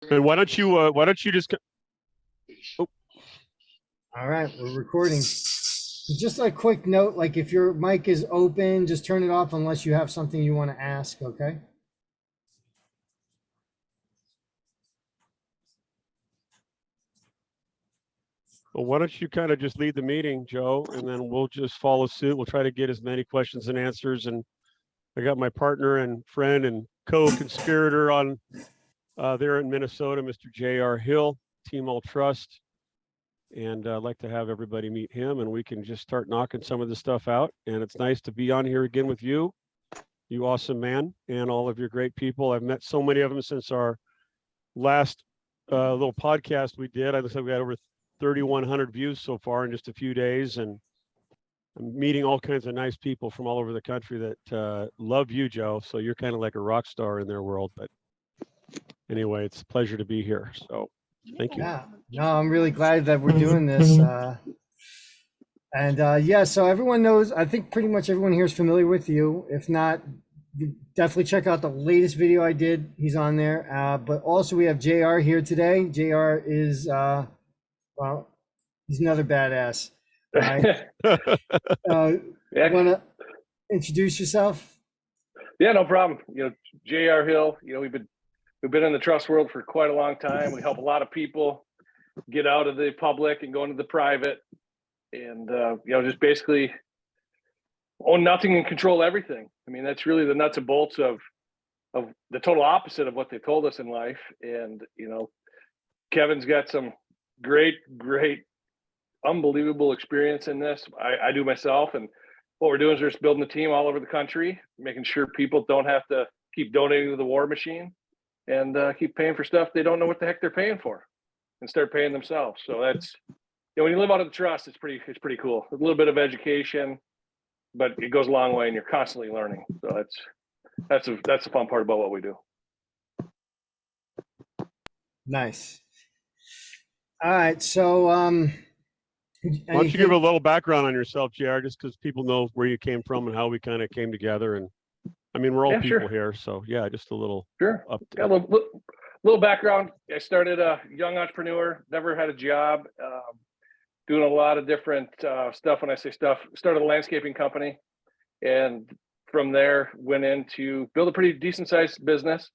And why don't you just, oh, All right, we're recording. So just a quick note, like if your mic is open, just turn it off unless you have something you want to ask, okay? well, why don't you kind of just lead the meeting, Joe, and then we'll just follow suit. We'll try to get as many questions and answers. And I got my partner and friend and co-conspirator on there in Minnesota, Mr. J.R. Hill, Team All Trust. And I'd like to have everybody meet him and we can just start knocking some of this stuff out. And it's nice to be on here again with you, you awesome man, and all of your great people. I've met so many of them since our last little podcast we did. I think we had over 3,100 views so far in just a few days. And I'm meeting all kinds of nice people from all over the country that love you, Joe. So you're kind of like a rock star in their world. But anyway, it's a pleasure to be here. So thank you. Yeah, no, I'm really glad that we're doing this. Yeah, so everyone knows, I think pretty much everyone here is familiar with you. If not, definitely check out the latest video I did. He's on there. But also we have JR here today. JR is, well, he's another badass. All right. Yeah, Want to introduce yourself? yeah, no problem. J.R. Hill. We've been in the trust world for quite a long time. We help a lot of people get out of the public and go into the private, and just basically own nothing and control everything. I mean, that's really the nuts and bolts of the total opposite of what they told us in life. And Kevin's got some great, unbelievable experience in this. I do myself, and what we're doing is we're just building a team all over the country, making sure people don't have to keep donating to the war machine and keep paying for stuff they don't know what the heck they're paying for, and start paying themselves. So that's, when you live out of the trust, it's pretty cool. A little bit of education, but it goes a long way, and you're constantly learning. So that's the fun part about what we do. Nice. All right, so why don't you give a little background on yourself, JR, just because people know where you came from and how we kind of came together. And I mean, we're all people here, so yeah, just a little update. Yeah, a little background. I started a young entrepreneur, never had a job, doing a lot of different stuff. When I say stuff, started a landscaping company, and from there went into build a pretty decent sized business.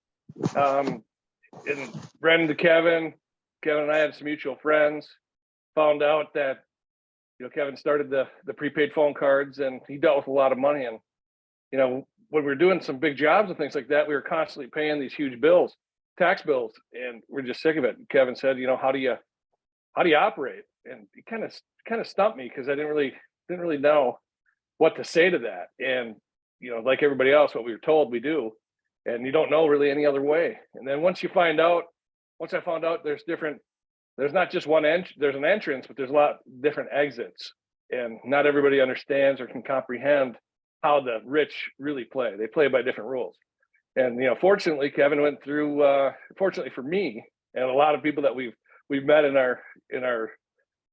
And ran into Kevin. Kevin and I had some mutual friends. Found out that Kevin started the prepaid phone cards, and he dealt with a lot of money. And when we were doing some big jobs and things like that, we were constantly paying these huge bills, tax bills, and we're just sick of it. And Kevin said, how do you operate? And he kind of stumped me, because I didn't really know what to say to that. And like everybody else, what we were told we do, and you don't know really any other way. And then once I found out there's not just one there's an entrance, but there's a lot of different exits, and not everybody understands or can comprehend how the rich really play. They play by different rules. And fortunately, Kevin went through, fortunately for me and a lot of people that we've met in our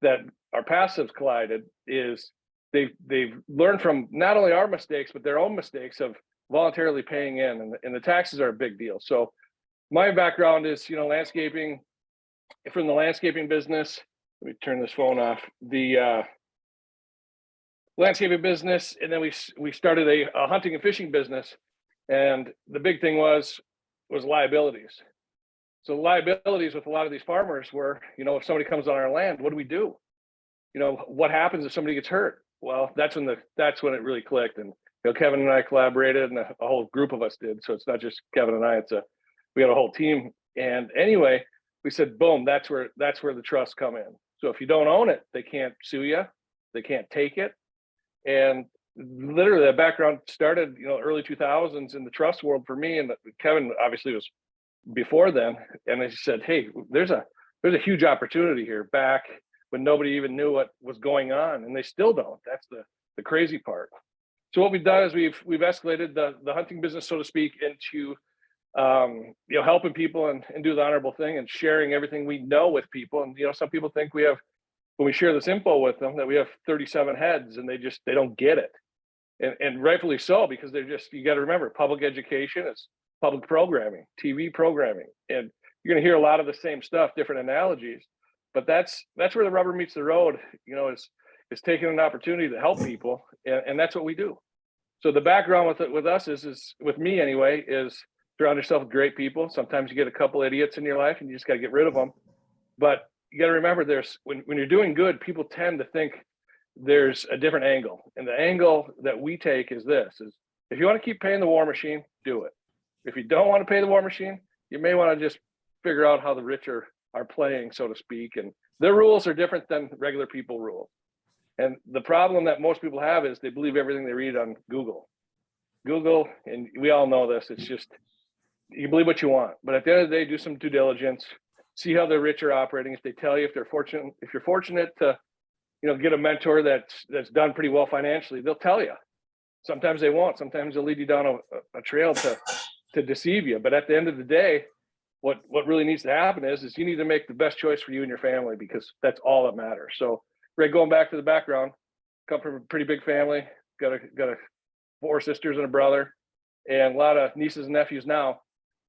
that our paths have collided, is they've learned from not only our mistakes but their own mistakes of voluntarily paying in, and the taxes are a big deal. So my background is landscaping. From the landscaping business, let me turn this phone off. The landscaping business, and then we started a hunting and fishing business, and the big thing was liabilities. So liabilities with a lot of these farmers were, if somebody comes on our land, what do we do? What happens if somebody gets hurt? Well, that's when it really clicked. And Kevin and I collaborated, and a whole group of us did. So it's not just Kevin and I; we had a whole team. And anyway, we said, boom, that's where the trusts come in. So if you don't own it, they can't sue you, they can't take it. And literally, the background started, early 2000s in the trust world for me, and Kevin obviously was before then. And they said, hey, there's a huge opportunity here, back when nobody even knew what was going on, and they still don't. That's the crazy part. So what we've done is we've escalated the hunting business, so to speak, into helping people and do the honorable thing and sharing everything we know with people. And some people think we have, when we share this info with them, that we have 37 heads, and they don't get it, and rightfully so, because you got to remember, public education is public programming, TV programming, and you're going to hear a lot of the same stuff, different analogies, but that's where the rubber meets the road, is taking an opportunity to help people. And that's what we do. So the background with us is with me anyway, is surround yourself with great people. Sometimes you get a couple idiots in your life and you just got to get rid of them. But you got to remember when you're doing good, people tend to think there's a different angle. And the angle that we take is if you want to keep paying the war machine, do it. If you don't want to pay the war machine, you may want to just figure out how the rich are playing, so to speak. And their rules are different than regular people rules. And the problem that most people have is they believe everything they read on Google, and we all know this, it's just, you believe what you want, but at the end of the day, do some due diligence, see how the rich are operating. If they tell you, if you're fortunate to, get a mentor that's done pretty well financially, they'll tell you. Sometimes they won't. Sometimes they'll lead you down a trail to deceive you. But at the end of the day, what really needs to happen is you need to make the best choice for you and your family, because that's all that matters. So, Ray, going back to the background, come from a pretty big family, got a 4 sisters and a brother, and a lot of nieces and nephews now.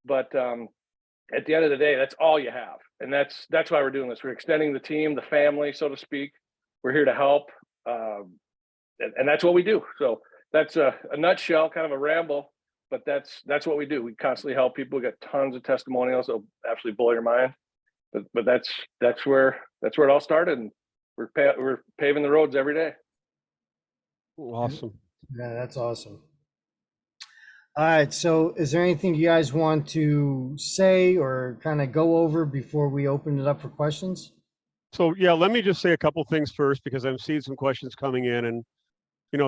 But at the end of the day, that's all you have, and that's why we're doing this. We're extending the team, the family, so to speak. We're here to help, and that's what we do. So that's a nutshell, kind of a ramble, but that's what we do. We constantly help people. We got tons of testimonials that'll absolutely blow your mind. But that's where it all started, and we're paving the roads every day. Awesome. Yeah, that's awesome. All right, so is there anything you guys want to say or kind of go over before we open it up for questions? So yeah, let me just say a couple things first, because I'm seeing some questions coming in, and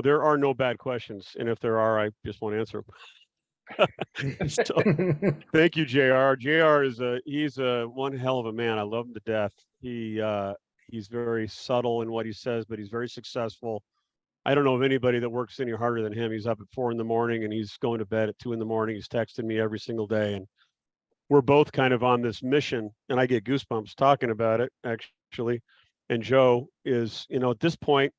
there are no bad questions, and if there are, I just won't answer them. So thank you, JR. JR he's one hell of a man. I love him to death. He's very subtle in what he says, but he's very successful. I don't know of anybody that works any harder than him. He's up at 4 a.m. and he's going to bed at 2 a.m. He's texting me every single day, and we're both kind of on this mission, and I get goosebumps talking about it, actually. And Joe is, at this point,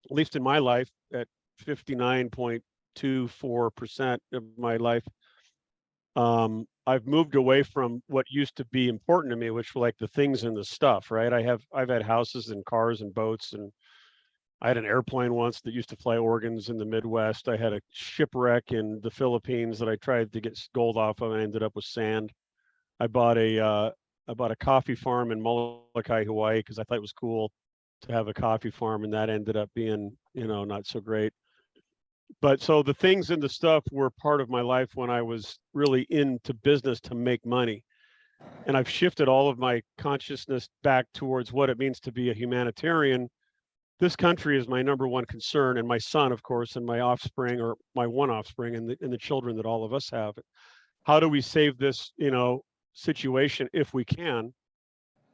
at least in my life, at 59.24% of my life, I've moved away from what used to be important to me, which were like the things and the stuff, right? I've had houses and cars and boats, and I had an airplane once that used to fly organs in the Midwest. I had a shipwreck in the Philippines that I tried to get gold off of, and I ended up with sand. I bought a coffee farm in Molokai, Hawaii, because I thought it was cool to have a coffee farm, and that ended up being, not so great. But so the things and the stuff were part of my life when I was really into business to make money. And I've shifted all of my consciousness back towards what it means to be a humanitarian. This country is my number one concern, and my son, of course, and my offspring, or my one offspring, and the children that all of us have. How do we save this, situation if we can?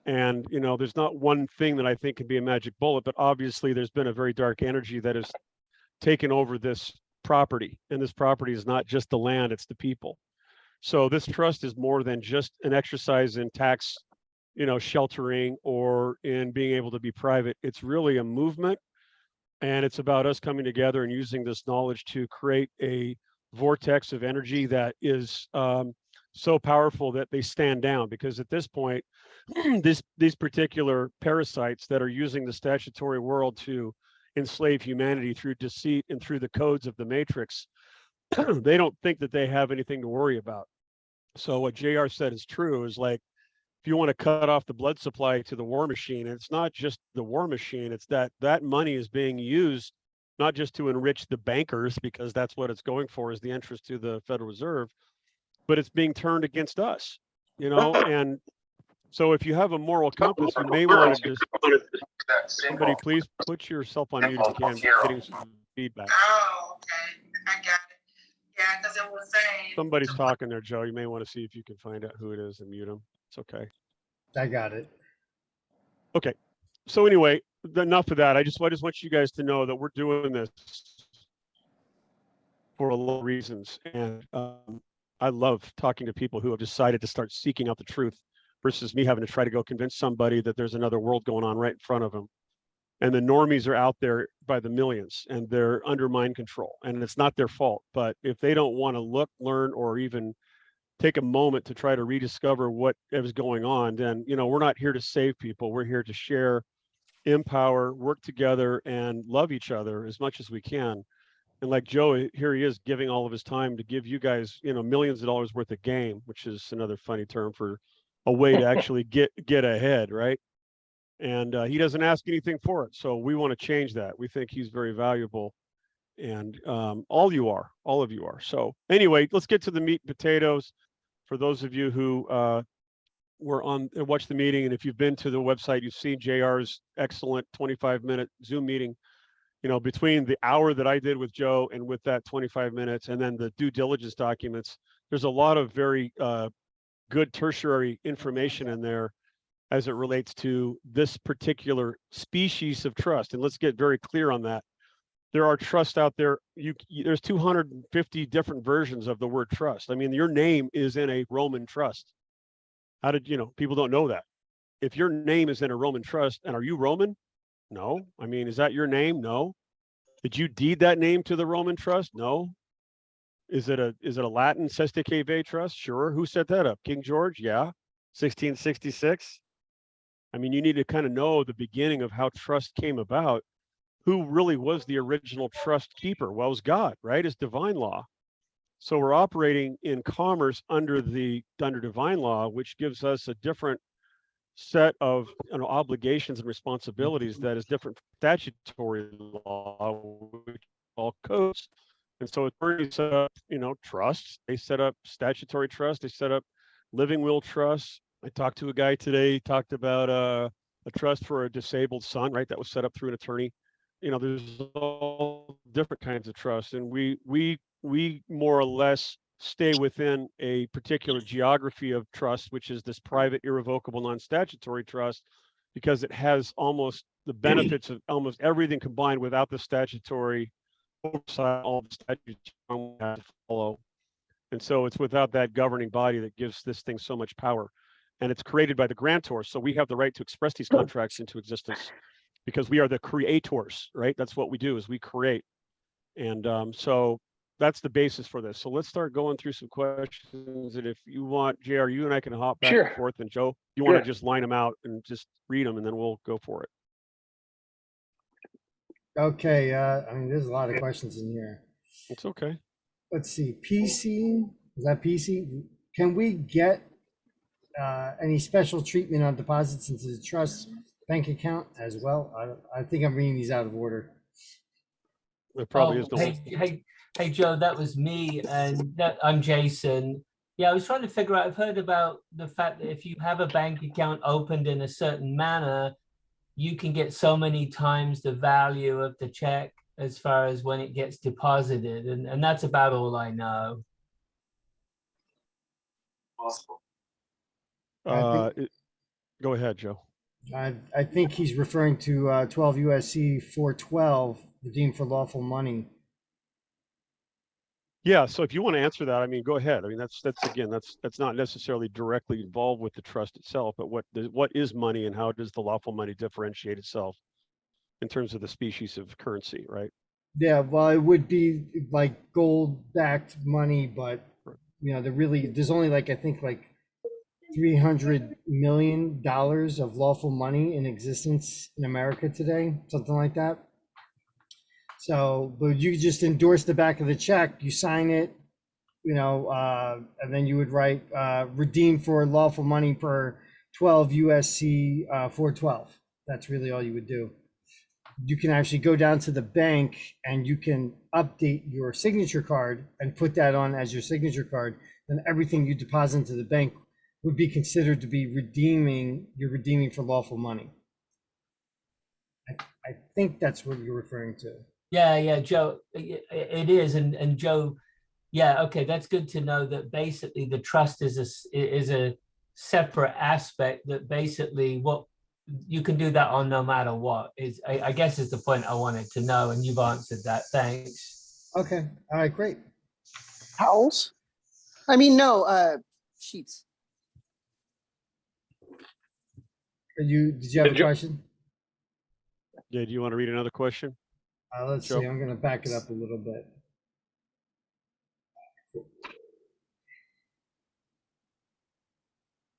And, there's not one thing that I think can be a magic bullet, but obviously there's been a very dark energy that has taken over this property. And this property is not just the land, it's the people. So this trust is more than just an exercise in tax, sheltering or in being able to be private. It's really a movement, and it's about us coming together and using this knowledge to create a vortex of energy that is so powerful that they stand down. Because at this point, these particular parasites that are using the statutory world to enslave humanity through deceit and through the codes of the matrix, they don't think that they have anything to worry about. So what JR said is true, is like, if you want to cut off the blood supply to the war machine, it's not just the war machine, it's that money is being used not just to enrich the bankers, because that's what it's going for, is the interest to the Federal Reserve, but it's being turned against us, and so if you have a moral compass, you may want to just, somebody please put yourself on mute if you can. I'm getting some feedback. Oh, okay. I got it. Yeah, because it was saying. Somebody's talking there, Joe. You may want to see if you can find out who it is and mute them. It's okay. I got it. Okay. So anyway, enough of that. I just want you guys to know that we're doing this for a lot of reasons. And I love talking to people who have decided to start seeking out the truth, versus me having to try to go convince somebody that there's another world going on right in front of them. And the normies are out there by the millions, and they're under mind control, and it's not their fault. But if they don't want to look, learn, or even take a moment to try to rediscover what is going on, then, we're not here to save people. We're here to share, empower, work together, and love each other as much as we can. And like Joe, here he is giving all of his time to give you guys, millions of dollars worth of game, which is another funny term for a way to actually get ahead, right? And he doesn't ask anything for it. So we want to change that. We think he's very valuable. And all of you are. So anyway, let's get to the meat and potatoes. For those of you who were on watched the meeting, and if you've been to the website, you've seen JR's excellent 25-minute Zoom meeting. Between the hour that I did with Joe and with that 25 minutes, and then the due diligence documents, there's a lot of very good tertiary information in there as it relates to this particular species of trust. And let's get very clear on that. There are trusts out there. There's 250 different versions of the word trust. I mean, your name is in a Roman trust. How did people don't know that? If your name is in a Roman trust, and are you Roman? No. I mean, is that your name? No. Did you deed that name to the Roman trust? No. Is it a Latin Seste Cave trust? Sure. Who set that up? King George? Yeah. 1666. I mean, you need to kind of know the beginning of how trust came about. Who really was the original trust keeper? Well, it was God, right? It's divine law. So we're operating in commerce under divine law, which gives us a different set of obligations and responsibilities that is different from statutory law, which all codes. And so attorneys set up, trusts. They set up statutory trust. They set up living will trusts. I talked to a guy today. He talked about a trust for a disabled son, right? That was set up through an attorney. There's all different kinds of trusts, and we more or less stay within a particular geography of trust, which is this private, irrevocable, non-statutory trust, because it has almost the benefits of almost everything combined without the statutory oversight, all the statutes have to follow. And so it's without that governing body that gives this thing so much power. And it's created by the grantor. So we have the right to express these contracts into existence because we are the creators, right? That's what we do, is we create. And so that's the basis for this. So let's start going through some questions. And if you want, JR, you and I can hop back and forth. And Joe, you want to just line them out and just read them, and then we'll go for it. Okay. I mean, there's a lot of questions in here. It's okay. Let's see. PC, is that PC? Can we get any special treatment on deposits into the trust bank account as well? I think I'm reading these out of order. There probably is no. Hey, Joe, that was me, and I'm Jason. Yeah, I was trying to figure out. I've heard about the fact that if you have a bank account opened in a certain manner, you can get so many times the value of the check as far as when it gets deposited, and that's about all I know. Possible. Go ahead, Joe. I think he's referring to 12 USC 412, redeemed for lawful money. Yeah, so if you want to answer that, I mean, go ahead. I mean, that's not necessarily directly involved with the trust itself, but what is money and how does the lawful money differentiate itself in terms of the species of currency, right? Yeah, well, it would be like gold-backed money, but there's only I think $300 million of lawful money in existence in America today, something like that. So, but you just endorse the back of the check, you sign it, and then you would write redeem for lawful money per 12 USC 412. That's really all you would do. You can actually go down to the bank and you can update your signature card and put that on as your signature card. Then everything you deposit into the bank would be considered to be you're redeeming for lawful money. I think that's what you're referring to. Yeah, Joe, it is, and Joe, yeah, okay, that's good to know that basically the trust is a separate aspect that basically what you can do that on no matter what is, I guess is the point I wanted to know, and you've answered that. Thanks. Okay, all right, great. Towels? I mean, no, sheets. Did you have a question? Yeah, do you want to read another question? Let's Joe? see, I'm going to back it up a little bit.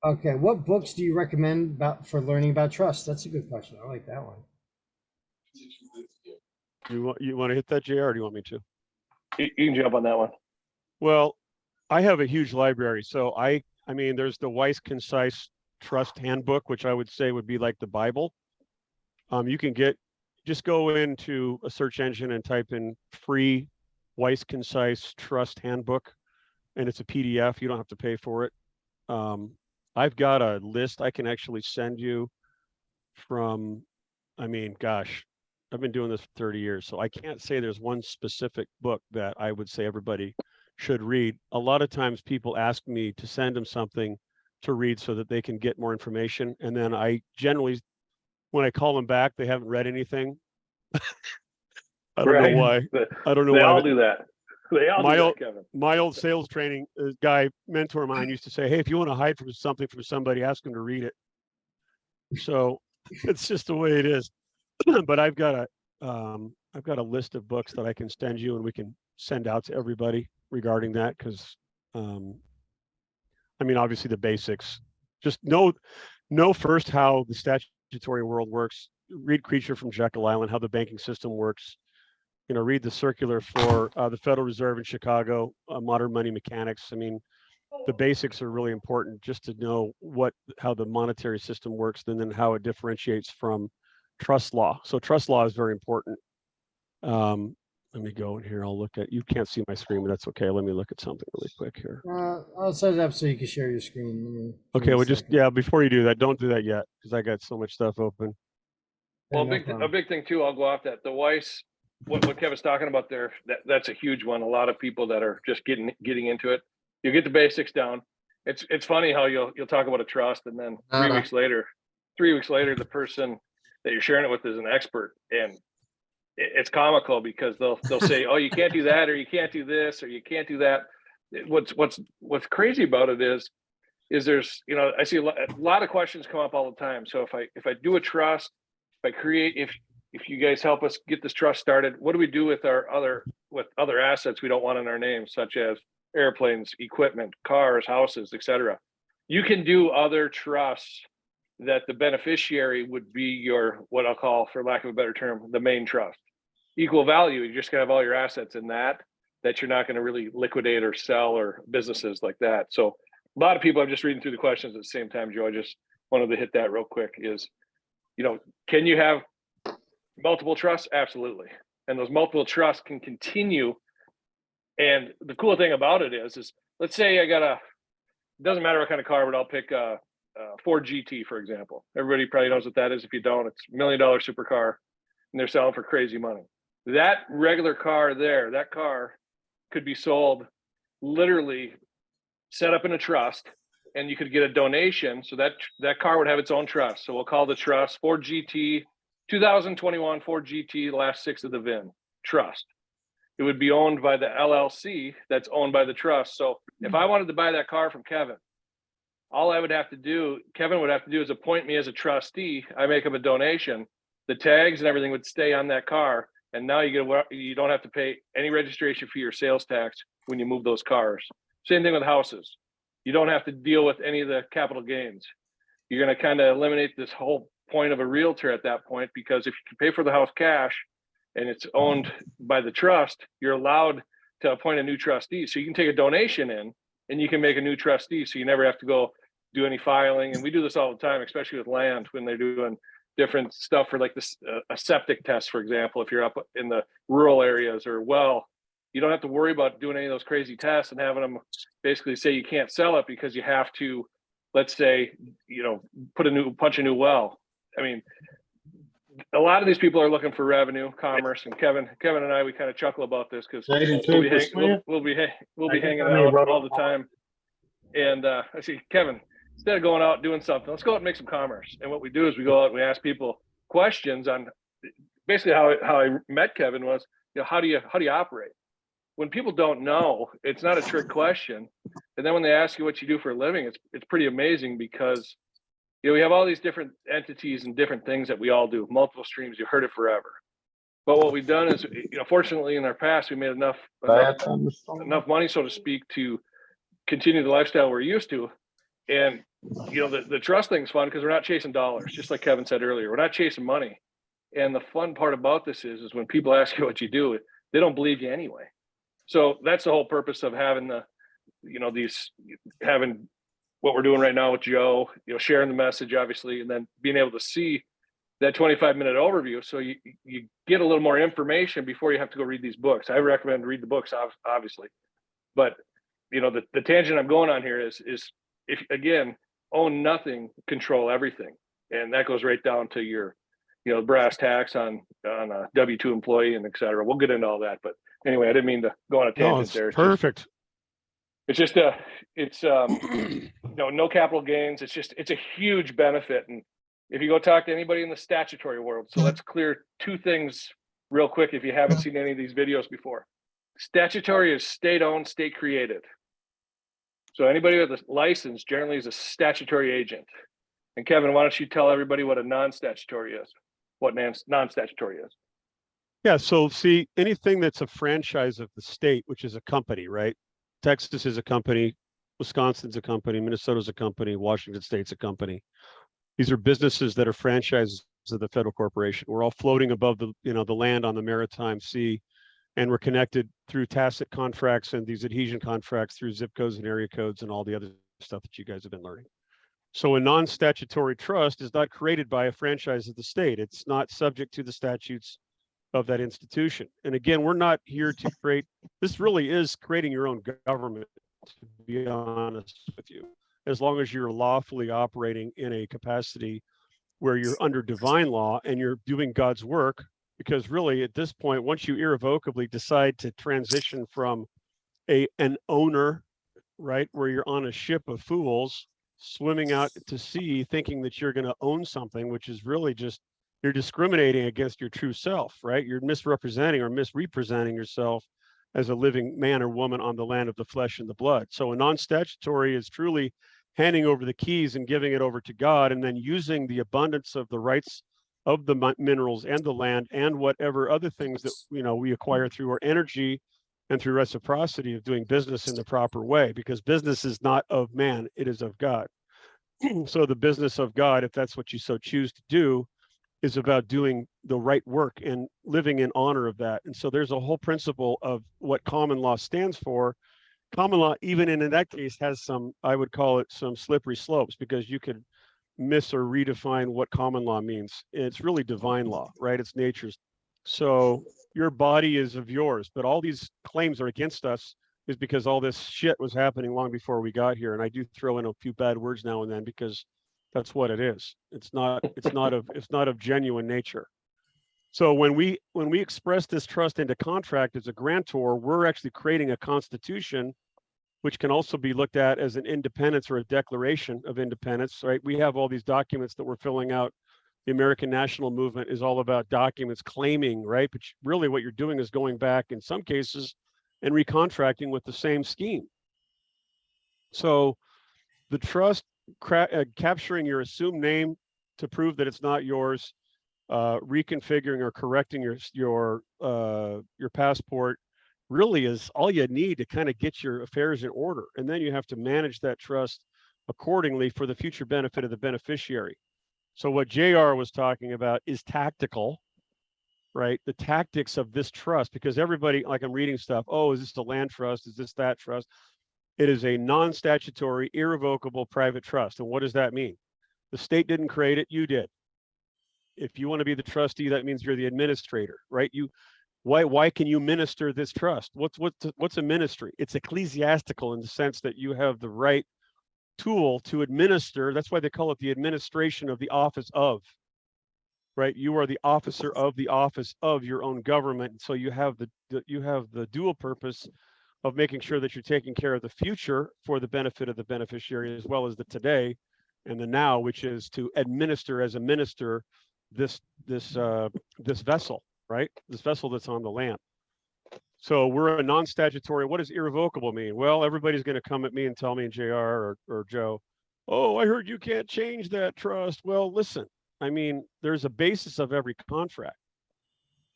Okay, what books do you recommend for learning about trust? That's a good question. I like that one. You want to hit that, JR, or do you want me to? You can jump on that one. Well, I have a huge library. So I mean, there's the Weiss Concise Trust Handbook, which I would say would be like the Bible. You can just go into a search engine and type in free Weiss Concise Trust Handbook, and it's a PDF. You don't have to pay for it. I've got a list I can actually send you from, I mean, gosh, I've been doing this for 30 years, so I can't say there's one specific book that I would say everybody should read. A lot of times people ask me to send them something to read so that they can get more information. And then I generally, when I call them back, they haven't read anything. I don't know why. I don't know They why. all do that. They all do that, Kevin. My old sales training guy, mentor of mine, used to say, hey, if you want to hide from something from somebody, ask them to read it. So it's just the way it is. But I've got a list of books that I can send you and we can send out to everybody regarding that. Cause I mean, obviously the basics, just know first how the statutory world works, read Creature from Jekyll Island, how the banking system works, read the circular for the Federal Reserve in Chicago, Modern Money Mechanics. I mean, the basics are really important just to know how the monetary system works, and then how it differentiates from trust law. So trust law is very important. Let me go in here. I'll look at, you can't see my screen, but that's okay. Let me look at something really quick here. I'll set it up so you can share your screen. Okay, well, before you do that, don't do that yet, because I got so much stuff open. Well, a big thing too, I'll go off that. The Weiss, what Kevin's talking about there, that's a huge one. A lot of people that are just getting into it. You get the basics down. It's funny how you'll talk about a trust, and then 3 weeks later, the person that you're sharing it with is an expert, and it's comical because they'll say, oh, you can't do that, or you can't do this, or you can't do that. What's crazy about it is there's, I see a lot of questions come up all the time. So if I do a trust, if I create, if you guys help us get this trust started, what do we do with other assets we don't want in our name, such as airplanes, equipment, cars, houses, etc. You can do other trusts that the beneficiary would be your, what I'll call, for lack of a better term, the main trust. Equal value, you're just gonna have all your assets in that you're not gonna really liquidate or sell, or businesses like that. So a lot of people, I'm just reading through the questions at the same time, Joe, I just wanted to hit that real quick, is, can you have multiple trusts? Absolutely. And those multiple trusts can continue. And the cool thing about it is let's say I got it doesn't matter what kind of car, but I'll pick a Ford GT, for example. Everybody probably knows what that is. If you don't, it's $1 million supercar, and they're selling for crazy money. That regular car there, that car could be sold, literally set up in a trust, and you could get a donation. So that car would have its own trust. So we'll call the trust Ford GT 2021 Ford GT, the last 6 of the VIN trust. It would be owned by the LLC that's owned by the trust. So if I wanted to buy that car from Kevin, all Kevin would have to do is appoint me as a trustee. I make him a donation. The tags and everything would stay on that car. And now you don't have to pay any registration fee or sales tax when you move those cars. Same thing with houses. You don't have to deal with any of the capital gains. You're going to kind of eliminate this whole point of a realtor at that point, because if you can pay for the house cash and it's owned by the trust, you're allowed to appoint a new trustee. So you can take a donation in and you can make a new trustee. So you never have to go do any filing. And we do this all the time, especially with land, when they're doing different stuff for like this, a septic test, for example. If you're up in the rural areas, or you don't have to worry about doing any of those crazy tests and having them basically say you can't sell it because you have to, let's say, punch a new well. I mean, a lot of these people are looking for revenue, commerce, and Kevin and I, we kind of chuckle about this because we'll be hanging out all the time. And I see, Kevin, instead of going out doing something, let's go out and make some commerce. And what we do is we go out and we ask people questions on basically how I met Kevin was, how do you operate? When people don't know, it's not a trick question. And then when they ask you what you do for a living, it's pretty amazing, because we have all these different entities and different things that we all do, multiple streams. You've heard it forever. But what we've done is, fortunately in our past, we made enough money, so to speak, to continue the lifestyle we're used to. And the trust thing's fun because we're not chasing dollars, just like Kevin said earlier. We're not chasing money. And the fun part about this is when people ask you what you do, they don't believe you anyway. So that's the whole purpose of having having what we're doing right now with Joe, sharing the message, obviously, and then being able to see that 25-minute overview. So you get a little more information before you have to go read these books. I recommend read the books, obviously. But, the tangent I'm going on here is if, again, own nothing, control everything. And that goes right down to your, brass tacks on a W-2 employee and et cetera. We'll get into all that. But anyway, I didn't mean to go on a tangent it's there. perfect. It's just no capital gains. It's a huge benefit. And if you go talk to anybody in the statutory world, so let's clear two things real quick if you haven't seen any of these videos before. Statutory is state-owned, state-created. So anybody with a license generally is a statutory agent. And Kevin, why don't you tell everybody what a non-statutory is? What non-statutory is? Yeah, so see, anything that's a franchise of the state, which is a company, right? Texas is a company, Wisconsin's a company, Minnesota's a company, Washington State's a company. These are businesses that are franchises of the federal corporation. We're all floating above the land on the maritime sea, and we're connected through tacit contracts and these adhesion contracts through zip codes and area codes and all the other stuff that you guys have been learning. So a non-statutory trust is not created by a franchise of the state. It's not subject to the statutes of that institution. And again, we're not here to create, this really is creating your own government, to be honest with you, as long as you're lawfully operating in a capacity where you're under divine law and you're doing God's work. Because really at this point, once you irrevocably decide to transition from an owner, right, where you're on a ship of fools swimming out to sea thinking that you're going to own something, which is really just, you're discriminating against your true self, right? You're misrepresenting or misrepresenting yourself as a living man or woman on the land of the flesh and the blood. So a non-statutory is truly handing over the keys and giving it over to God, and then using the abundance of the rights of the minerals and the land and whatever other things that we acquire through our energy and through reciprocity of doing business in the proper way, because business is not of man, it is of God. So the business of God, if that's what you so choose to do, is about doing the right work and living in honor of that. And so there's a whole principle of what common law stands for. Common law, even in that case, has some, I would call it some slippery slopes, because you could miss or redefine what common law means. It's really divine law, right? It's nature's. So your body is of yours, but all these claims are against us is because all this shit was happening long before we got here. And I do throw in a few bad words now and then because that's what it is. It's not of genuine nature. So when we express this trust into contract as a grantor, we're actually creating a constitution, which can also be looked at as an independence or a declaration of independence, right? We have all these documents that we're filling out. The American National Movement is all about documents claiming, right? But really what you're doing is going back in some cases and recontracting with the same scheme. So the trust, capturing your assumed name to prove that it's not yours, reconfiguring or correcting your passport, really is all you need to kind of get your affairs in order. And then you have to manage that trust accordingly for the future benefit of the beneficiary. So what JR was talking about is tactical, right? The tactics of this trust, because everybody, like I'm reading stuff, oh, is this a land trust? Is this that trust? It is a non-statutory, irrevocable private trust. And what does that mean? The state didn't create it, you did. If you want to be the trustee, that means you're the administrator, right? Why can you minister this trust? What's a ministry? It's ecclesiastical in the sense that you have the right tool to administer. That's why they call it the administration of the office of, right? You are the officer of the office of your own government. So you have the dual purpose of making sure that you're taking care of the future for the benefit of the beneficiary, as well as the today and the now, which is to administer as a minister this vessel, right? This vessel that's on the land. So we're a non-statutory. What does irrevocable mean? Well, everybody's going to come at me and tell me, JR or Joe, oh, I heard you can't change that trust. Well, listen, I mean, there's a basis of every contract.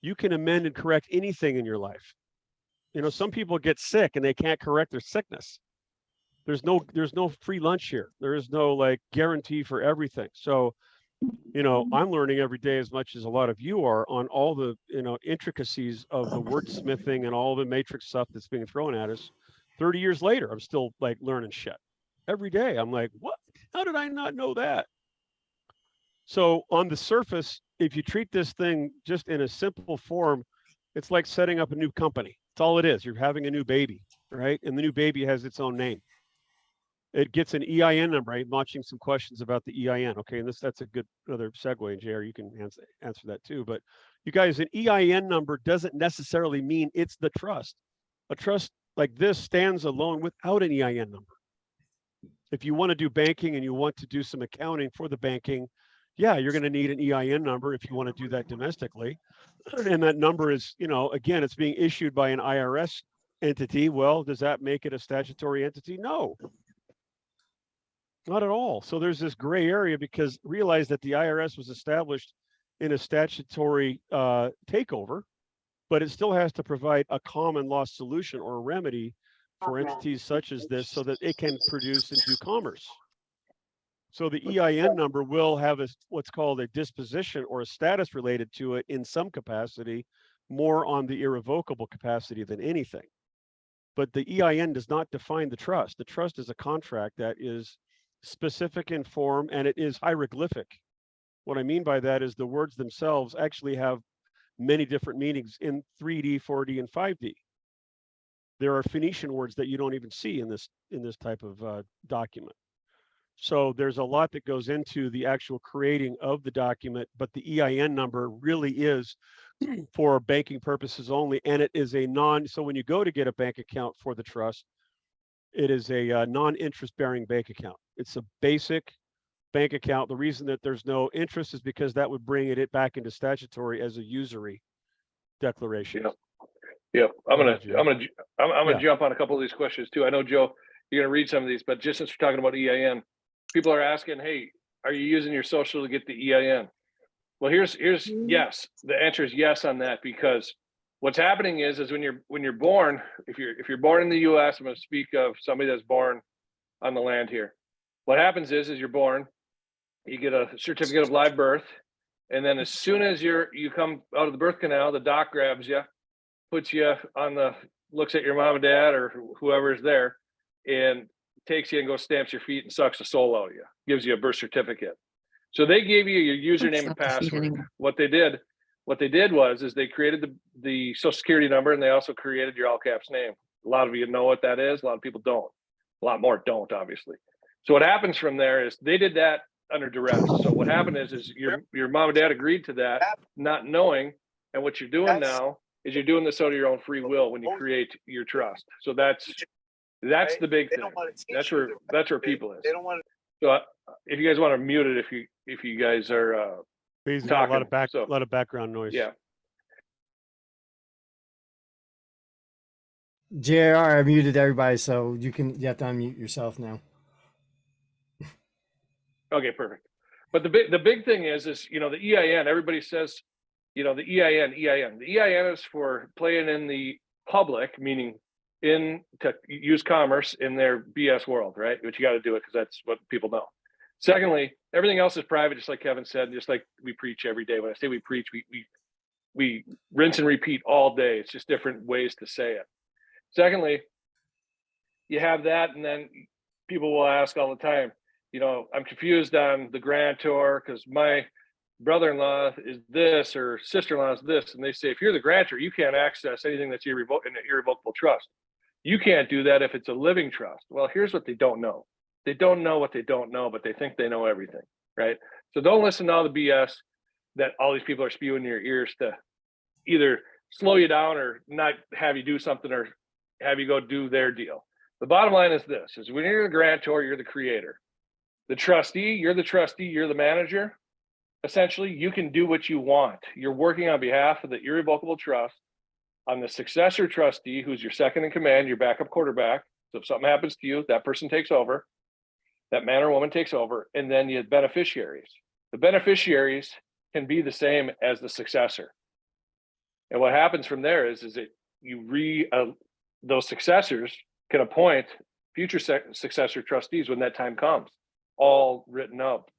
You can amend and correct anything in your life. Some people get sick and they can't correct their sickness. there's no free lunch here. There is no like guarantee for everything. So, I'm learning every day as much as a lot of you are on all the, intricacies of the wordsmithing and all the matrix stuff that's being thrown at us. 30 years later, I'm still like learning shit every day. I'm like, what? How did I not know that? So on the surface, if you treat this thing just in a simple form, it's like setting up a new company. That's all it is. You're having a new baby, right? And the new baby has its own name. It gets an EIN number. I'm watching some questions about the EIN. Okay, and that's a good other segue. And JR, you can answer that too. But you guys, an EIN number doesn't necessarily mean it's the trust. A trust like this stands alone without an EIN number. If you want to do banking and you want to do some accounting for the banking, yeah, you're going to need an EIN number if you want to do that domestically. And that number is, again, it's being issued by an IRS entity. Well, does that make it a statutory entity? No. Not at all. So there's this gray area because realize that the IRS was established in a statutory takeover, but it still has to provide a common law solution or a remedy for entities such as this so that it can produce and do commerce. So the EIN number will have what's called a disposition or a status related to it in some capacity, more on the irrevocable capacity than anything. But the EIN does not define the trust. The trust is a contract that is specific in form and it is hieroglyphic. What I mean by that is the words themselves actually have many different meanings in 3D, 4D, and 5D. There are Phoenician words that you don't even see in this type of document. So there's a lot that goes into the actual creating of the document, but the EIN number really is for banking purposes only, and it is so when you go to get a bank account for the trust, it is a non-interest bearing bank account. It's a basic bank account. The reason that there's no interest is because that would bring it back into statutory as a usury declaration. Yep. I'm gonna jump on a couple of these questions too. I know, Joe, you're gonna read some of these, but just since we're talking about EIN, people are asking, hey, are you using your social to get the EIN? Well, here's yes. The answer is yes on that, because what's happening is when you're born, if you're born in the US, I'm going to speak of somebody that's born on the land here. What happens is you're born, you get a certificate of live birth, and then as soon as you come out of the birth canal, the doc grabs you, puts you looks at your mom and dad or whoever's there, and takes you and goes stamps your feet and sucks the soul out of you, gives you a birth certificate. So they gave you your username and password. What they did was they created the social security number, and they also created your all caps name. A lot of you know what that is. A lot of people don't. A lot more don't, obviously. So what happens from there is they did that under duress. So what happened is your mom and dad agreed to that, not knowing. And what you're doing now is you're doing this out of your own free will when you create your trust. So that's the big thing. That's where people is. So if you guys want to mute it, if you guys are Please, talking, a lot of background noise. Yeah. JR, I muted everybody, so you have to unmute yourself now. Okay, perfect. But the big thing is the EIN. Everybody says, the EIN. The EIN is for playing in the public, meaning to use commerce in their BS world, right? But you got to do it because that's what people know. Secondly, everything else is private, just like Kevin said, just like we preach every day. When I say we preach, we rinse and repeat all day. It's just different ways to say it. Secondly, you have that, and then people will ask all the time, I'm confused on the grantor because my brother-in-law is this or sister-in-law is this. And they say, if you're the grantor, you can't access anything that's in an irrevocable trust. You can't do that if it's a living trust. Well, here's what they don't know. They don't know what they don't know, but they think they know everything, right? So don't listen to all the BS that all these people are spewing in your ears to either slow you down or not have you do something or have you go do their deal. The bottom line is this, is when you're the grantor, you're the creator. The trustee, you're the manager. Essentially, you can do what you want. You're working on behalf of the irrevocable trust on the successor trustee, who's your second in command, your backup quarterback. So if something happens to you, that person takes over, that man or woman takes over, and then you have beneficiaries. The beneficiaries can be the same as the successor. And what happens from there is that those successors can appoint future successor trustees when that time comes, all written up,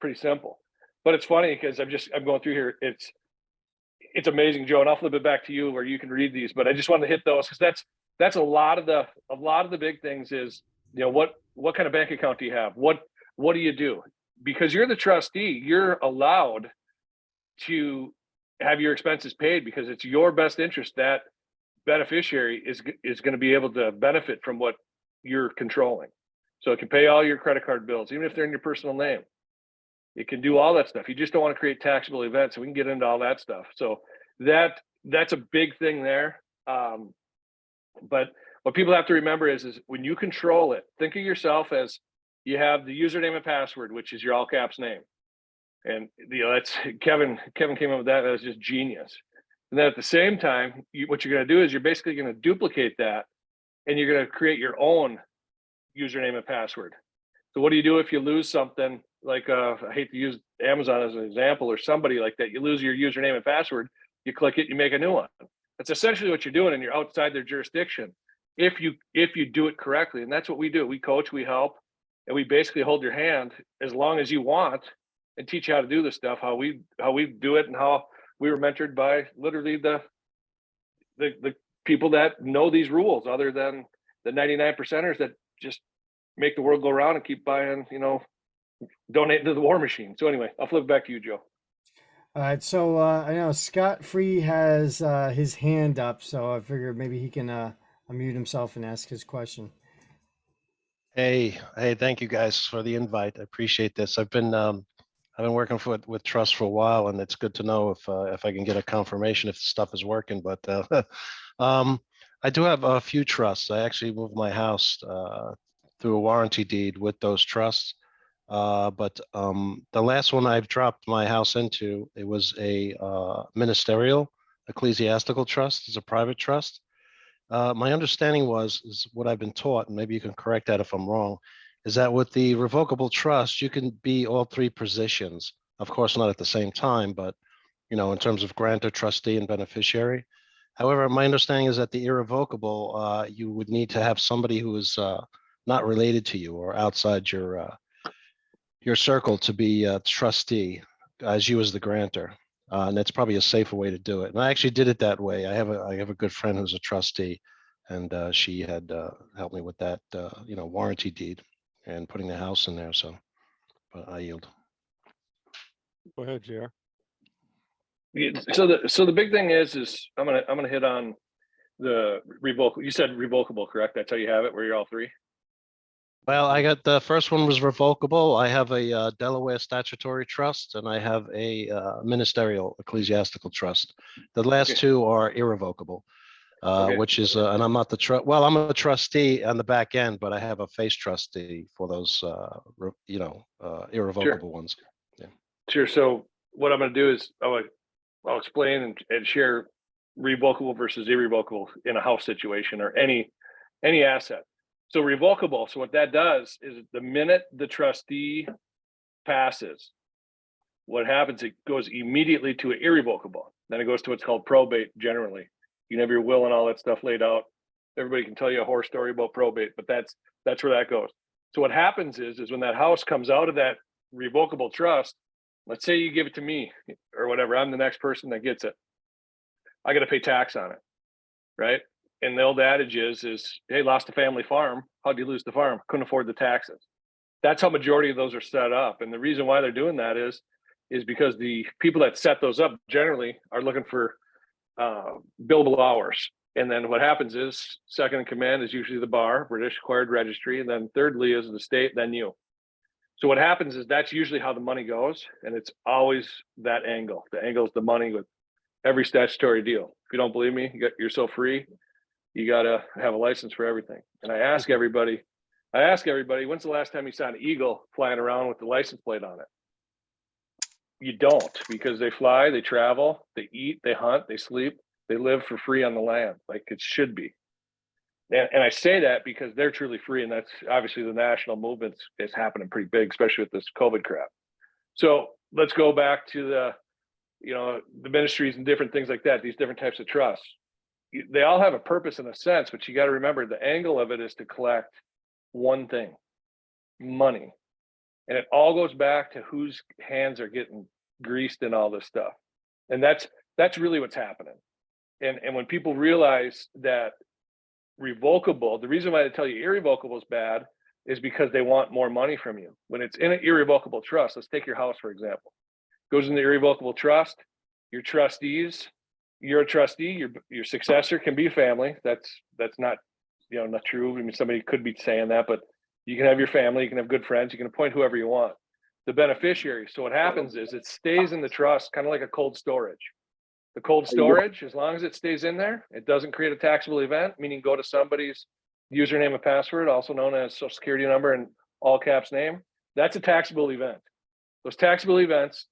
pretty simple. But it's funny because I'm going through here. It's amazing, Joe, and I'll flip it back to you where you can read these. But I just wanted to hit those because that's a lot of the big things is, you know, what kind of bank account do you have? What do you do? Because you're the trustee, you're allowed to have your expenses paid because it's your best interest that beneficiary is going to be able to benefit from what you're controlling. So it can pay all your credit card bills, even if they're in your personal name. It can do all that stuff. You just don't want to create taxable events. So we can get into all that stuff. So that's a big thing there. But what people have to remember is when you control it, think of yourself as you have the username and password, which is your all caps name. And that's Kevin came up with that. That was just genius. And then at the same time, what you're going to do is you're basically going to duplicate that, and you're going to create your own username and password. So what do you do if you lose something? Like I hate to use Amazon as an example, or somebody like that. You lose your username and password. You click it, you make a new one. That's essentially what you're doing, and you're outside their jurisdiction. If you do it correctly, and that's what we do. We coach, we help, and we basically hold your hand as long as you want, and teach you how to do this stuff, how we do it, and how we were mentored by literally the people that know these rules, other than the 99%ers that just make the world go around and keep buying, donating to the war machine. So anyway, I'll flip it back to you, Joe. All right, so I know Scott Free has his hand up, so I figured maybe he can unmute himself and ask his question. Hey, thank you guys for the invite. I appreciate this. I've been working with trust for a while, and it's good to know if I can get a confirmation if the stuff is working. But I do have a few trusts. I actually moved my house through a warranty deed with those trusts. But the last one I've dropped my house into, it was a ministerial ecclesiastical trust. It's a private trust. My understanding is what I've been taught, and maybe you can correct that if I'm wrong, is that with the revocable trust, you can be all three positions. Of course, not at the same time, but in terms of grantor, trustee, and beneficiary. However, my understanding is that the irrevocable, you would need to have somebody who is not related to you or outside your circle to be a trustee, as you as the grantor. And that's probably a safer way to do it. And I actually did it that way. I have a good friend who's a trustee, and she had helped me with that, warranty deed and putting the house in there. So, but I yield. Go ahead, JR. So the big thing is I'm gonna hit on the revocable. You said revocable, correct? That's how you have it, where you're all three. Well, I got the first one was revocable. I have a Delaware statutory trust, and I have a ministerial ecclesiastical trust. The last two are irrevocable, which is, and I'm not the well, I'm a trustee on the back end, but I have a face trustee for those, irrevocable ones. Yeah. Sure. So what I'm going to do is I'll explain and share revocable versus irrevocable in a house situation or any asset. So revocable. So what that does is the minute the trustee passes, what happens, it goes immediately to an irrevocable. Then it goes to what's called probate generally. You have your will and all that stuff laid out. Everybody can tell you a horror story about probate, but that's where that goes. So what happens is when that house comes out of that revocable trust, let's say you give it to me or whatever, I'm the next person that gets it. I got to pay tax on it, right? And the old adage is, hey, lost a family farm. How'd you lose the farm? Couldn't afford the taxes. That's how majority of those are set up. And the reason why they're doing that is because the people that set those up generally are looking for billable hours. And then what happens is second in command is usually the bar, British acquired registry. And then thirdly is the state, then you. So what happens is that's usually how the money goes. And it's always that angle. The angle is the money with every statutory deal. If you don't believe me, you're so free. You got to have a license for everything. And I ask everybody, when's the last time you saw an eagle flying around with the license plate on it? You don't, because they fly, they travel, they eat, they hunt, they sleep, they live for free on the land, like it should be. And I say that because they're truly free. And that's obviously the national movement is happening pretty big, especially with this COVID crap. So let's go back to the ministries and different things like that, these different types of trusts. They all have a purpose in a sense, but you got to remember the angle of it is to collect one thing: money. And it all goes back to whose hands are getting greased in all this stuff. And that's really what's happening. And when people realize that revocable, the reason why they tell you irrevocable is bad is because they want more money from you. When it's in an irrevocable trust, let's take your house, for example, goes in the irrevocable trust, your trustees, you're a trustee, your successor can be a family. That's not, not true. I mean, somebody could be saying that, but you can have your family, you can have good friends, you can appoint whoever you want. The beneficiary. So what happens is it stays in the trust, kind of like a cold storage. The cold storage, as long as it stays in there, it doesn't create a taxable event, meaning go to somebody's username and password, also known as social security number and all caps name. That's a taxable event. Those taxable events,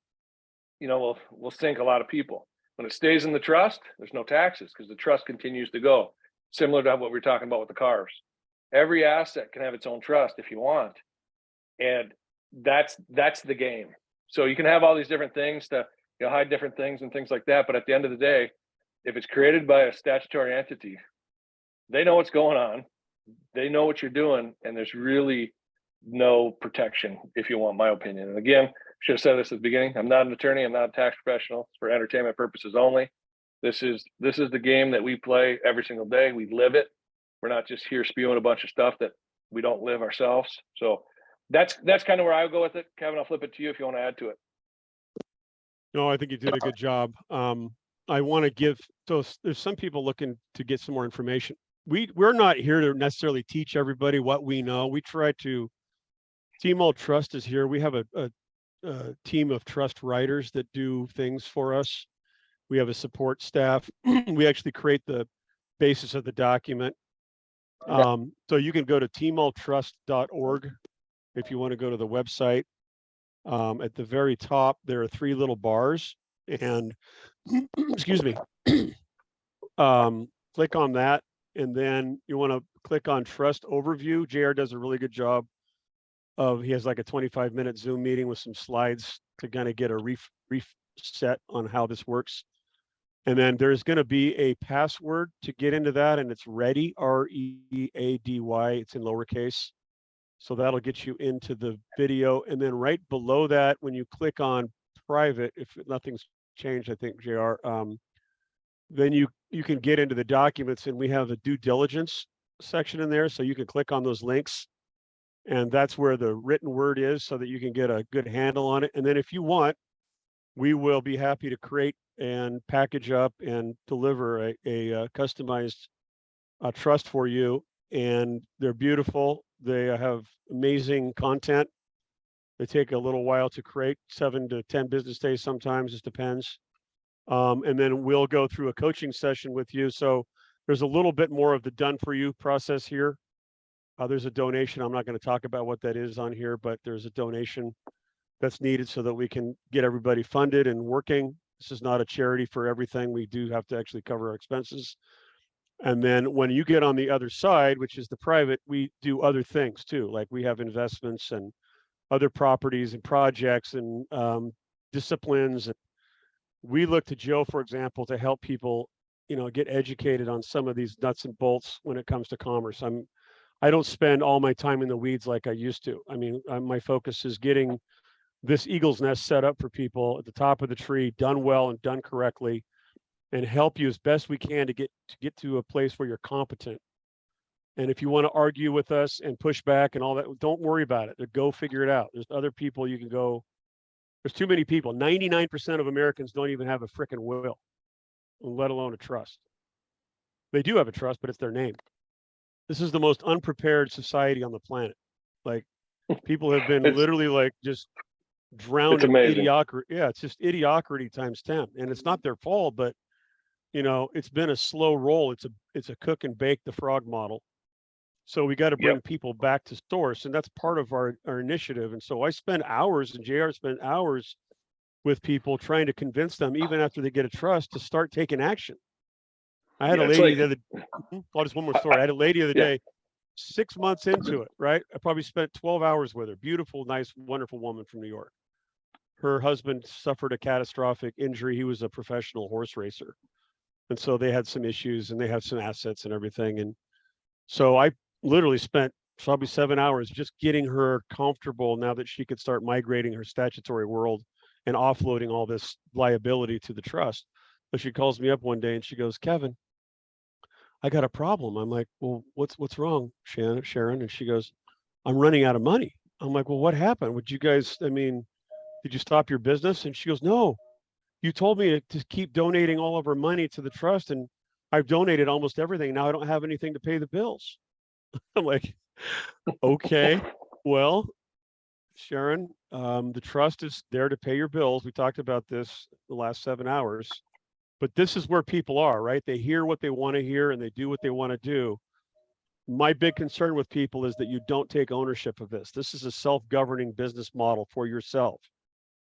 will sink a lot of people. When it stays in the trust, there's no taxes because the trust continues to go. Similar to what we were talking about with the cars. Every asset can have its own trust if you want. And that's the game. So you can have all these different things to hide different things and things like that. But at the end of the day, if it's created by a statutory entity, they know what's going on. They know what you're doing. And there's really no protection, if you want my opinion. And again, should have said this at the beginning. I'm not an attorney. I'm not a tax professional. It's for entertainment purposes only. This is the game that we play every single day. We live it. We're not just here spewing a bunch of stuff that we don't live ourselves. So that's kind of where I would go with it. Kevin, I'll flip it to you if you want to add to it. No, I think you did a good job. I want to give those, there's some people looking to get some more information. We're not here to necessarily teach everybody what we know. We try to, Team All Trust is here. We have a team of trust writers that do things for us. We have a support staff. We actually create the basis of the document. So you can go to teamalltrust.org if you want to go to the website. At the very top, there are 3 little bars, and excuse me, click on that, and then you want to click on Trust Overview. JR does a really good job he has like a 25-minute Zoom meeting with some slides to kind of get a reset on how this works. And then there's going to be a password to get into that, and it's ready, READY. It's in lowercase. So that'll get you into the video. And then right below that, when you click on private, if nothing's changed, I think, JR, then you can get into the documents, and we have a due diligence section in there. So you can click on those links, and that's where the written word is so that you can get a good handle on it. And then if you want, we will be happy to create and package up and deliver a customized trust for you. And they're beautiful. They have amazing content. They take a little while to create, 7 to 10 business days sometimes, just depends. And then we'll go through a coaching session with you. So there's a little bit more of the done for you process here. There's a donation. I'm not going to talk about what that is on here, but there's a donation that's needed so that we can get everybody funded and working. This is not a charity for everything. We do have to actually cover our expenses. And then when you get on the other side, which is the private, we do other things too. Like we have investments and other properties and projects and disciplines. And we look to Joe, for example, to help people, get educated on some of these nuts and bolts when it comes to commerce. I don't spend all my time in the weeds like I used to. I mean, my focus is getting this eagle's nest set up for people at the top of the tree, done well and done correctly, and help you as best we can to get to a place where you're competent. And if you want to argue with us and push back and all that, don't worry about it. Go figure it out. There's other people you can go. There's too many people. 99% of Americans don't even have a frickin' will, let alone a trust. They do have a trust, but it's their name. This is the most unprepared society on the planet. Like, people have been literally like just drowned in idiocracy. Yeah, it's just idiocracy times 10. And it's not their fault, but it's been a slow roll. It's a cook and bake the frog model. So we got to bring people back to source, and that's part of our initiative. And so I spend hours, and JR spent hours with people trying to convince them, even after they get a trust, to start taking action. I had a lady the other. I'll just one more story. I had a lady the other day, 6 months into it, right? I probably spent 12 hours with her. Beautiful, nice, wonderful woman from New York. Her husband suffered a catastrophic injury. He was a professional horse racer. And so they had some issues, and they have some assets and everything. And so I literally spent So I'll be 7 hours just getting her comfortable now that she could start migrating her statutory world and offloading all this liability to the trust. But she calls me up one day and she goes, Kevin, I got a problem. I'm like, well, what's wrong, Sharon? And she goes, I'm running out of money. I'm like, well, what happened? Would you guys, I mean, did you stop your business? And she goes, no, you told me to keep donating all of our money to the trust. And I've donated almost everything. Now I don't have anything to pay the bills. I'm like, okay, well, Sharon, the trust is there to pay your bills. We talked about this the last 7 hours, but this is where people are, right? They hear what they want to hear and they do what they want to do. My big concern with people is that you don't take ownership of this. This is a self-governing business model for yourself.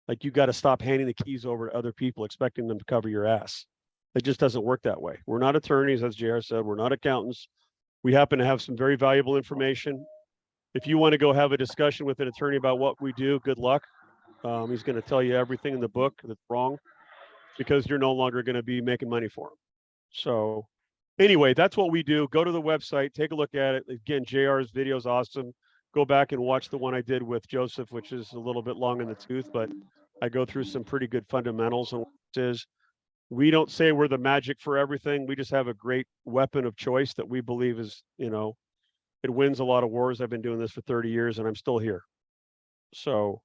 Like you got to stop handing the keys over to other people, expecting them to cover your ass. It just doesn't work that way. We're not attorneys, as JR said, we're not accountants. We happen to have some very valuable information. If you want to go have a discussion with an attorney about what we do, good luck. He's going to tell you everything in the book that's wrong because you're no longer going to be making money for him. So anyway, that's what we do. Go to the website, take a look at it. Again, JR's video is awesome. Go back and watch the one I did with Joseph, which is a little bit long in the tooth, but I go through some pretty good fundamentals on what it is. We don't say we're the magic for everything. We just have a great weapon of choice that we believe is, it wins a lot of wars. I've been doing this for 30 years and I'm still here. So,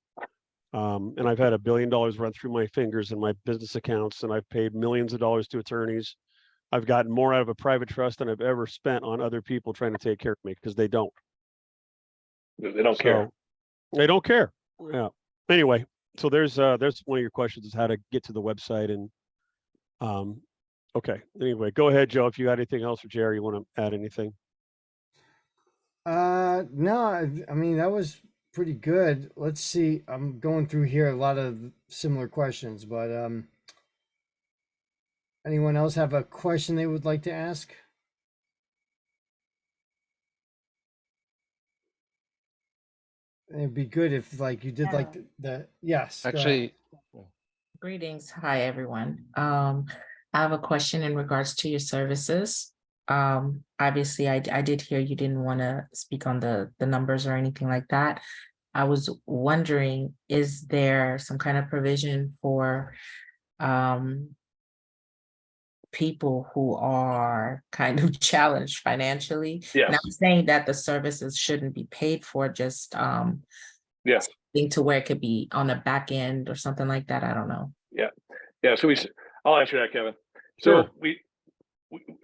and I've had $1 billion run through my fingers in my business accounts, and I've paid millions of dollars to attorneys. I've gotten more out of a private trust than I've ever spent on other people trying to take care of me because they don't. They don't care. They don't care. Yeah. Anyway, so there's one of your questions is how to get to the website and okay. Anyway, go ahead, Joe, if you got anything else, or Jerry, you want to add anything? No, I mean, that was pretty good. Let's see. I'm going through here a lot of similar questions, but anyone else have a question they would like to ask? It'd be good if like you did like the yes. Go ahead. Actually, Greetings. Hi, everyone. I have a question in regards to your services. Obviously, I did hear you didn't want to speak on the numbers or anything like that. I was wondering, is there some kind of provision for people who are kind of challenged financially? Yes. And I'm saying that the services shouldn't be paid for, just Yes. to where it could be on the back end or something like that. I don't know. Yeah. So I'll answer that, Kevin. Sure. So we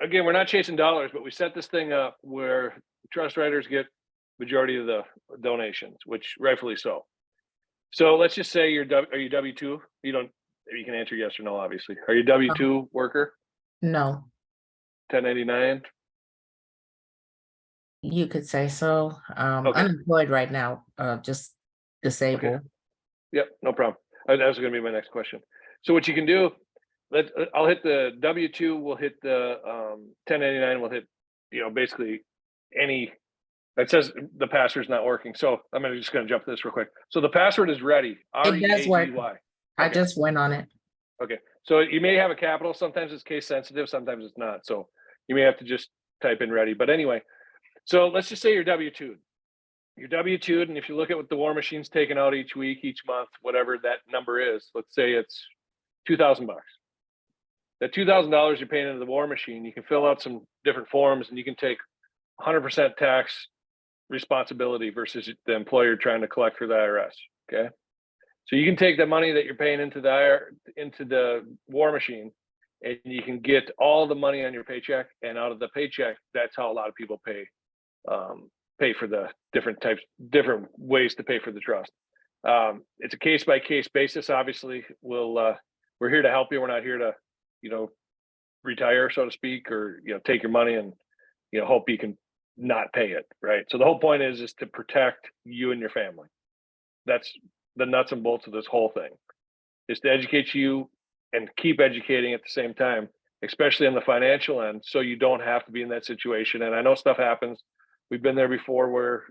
again, we're not chasing dollars, but we set this thing up where trust writers get majority of the donations, which rightfully so. So let's just say are you W-2? You can answer yes or no, obviously. Are you W-2 worker? No, 1099? you could say so. Okay. Unemployed right now, just disabled. Yep, no problem. That was going to be my next question. So what you can do, I'll hit the W-2, we'll hit the 1099, we'll hit, basically any that says the password's not working. So I'm just going to jump to this real quick. So the password is ready. It does work. READY. I Okay. just went on it. Okay. So you may have a capital. Sometimes it's case sensitive. Sometimes it's not. So you may have to just type in ready. But anyway, so let's just say you're W-2'd. You're W-2'd, and if you look at what the War Machine's taking out each week, each month, whatever that number is, let's say it's $2,000. That $2,000 you're paying into the War Machine, you can fill out some different forms, and you can take 100% tax responsibility versus the employer trying to collect for the IRS. Okay. So you can take the money that you're paying into the War Machine, and you can get all the money on your paycheck, and out of the paycheck, that's how a lot of people pay for the different ways to pay for the trust. It's a case by case basis. Obviously, we're here to help you. We're not here to, retire, so to speak, or take your money and hope you can not pay it, right? So the whole point is to protect you and your family. That's the nuts and bolts of this whole thing, is to educate you and keep educating at the same time, especially on the financial end, so you don't have to be in that situation. And I know stuff happens. We've been there before, where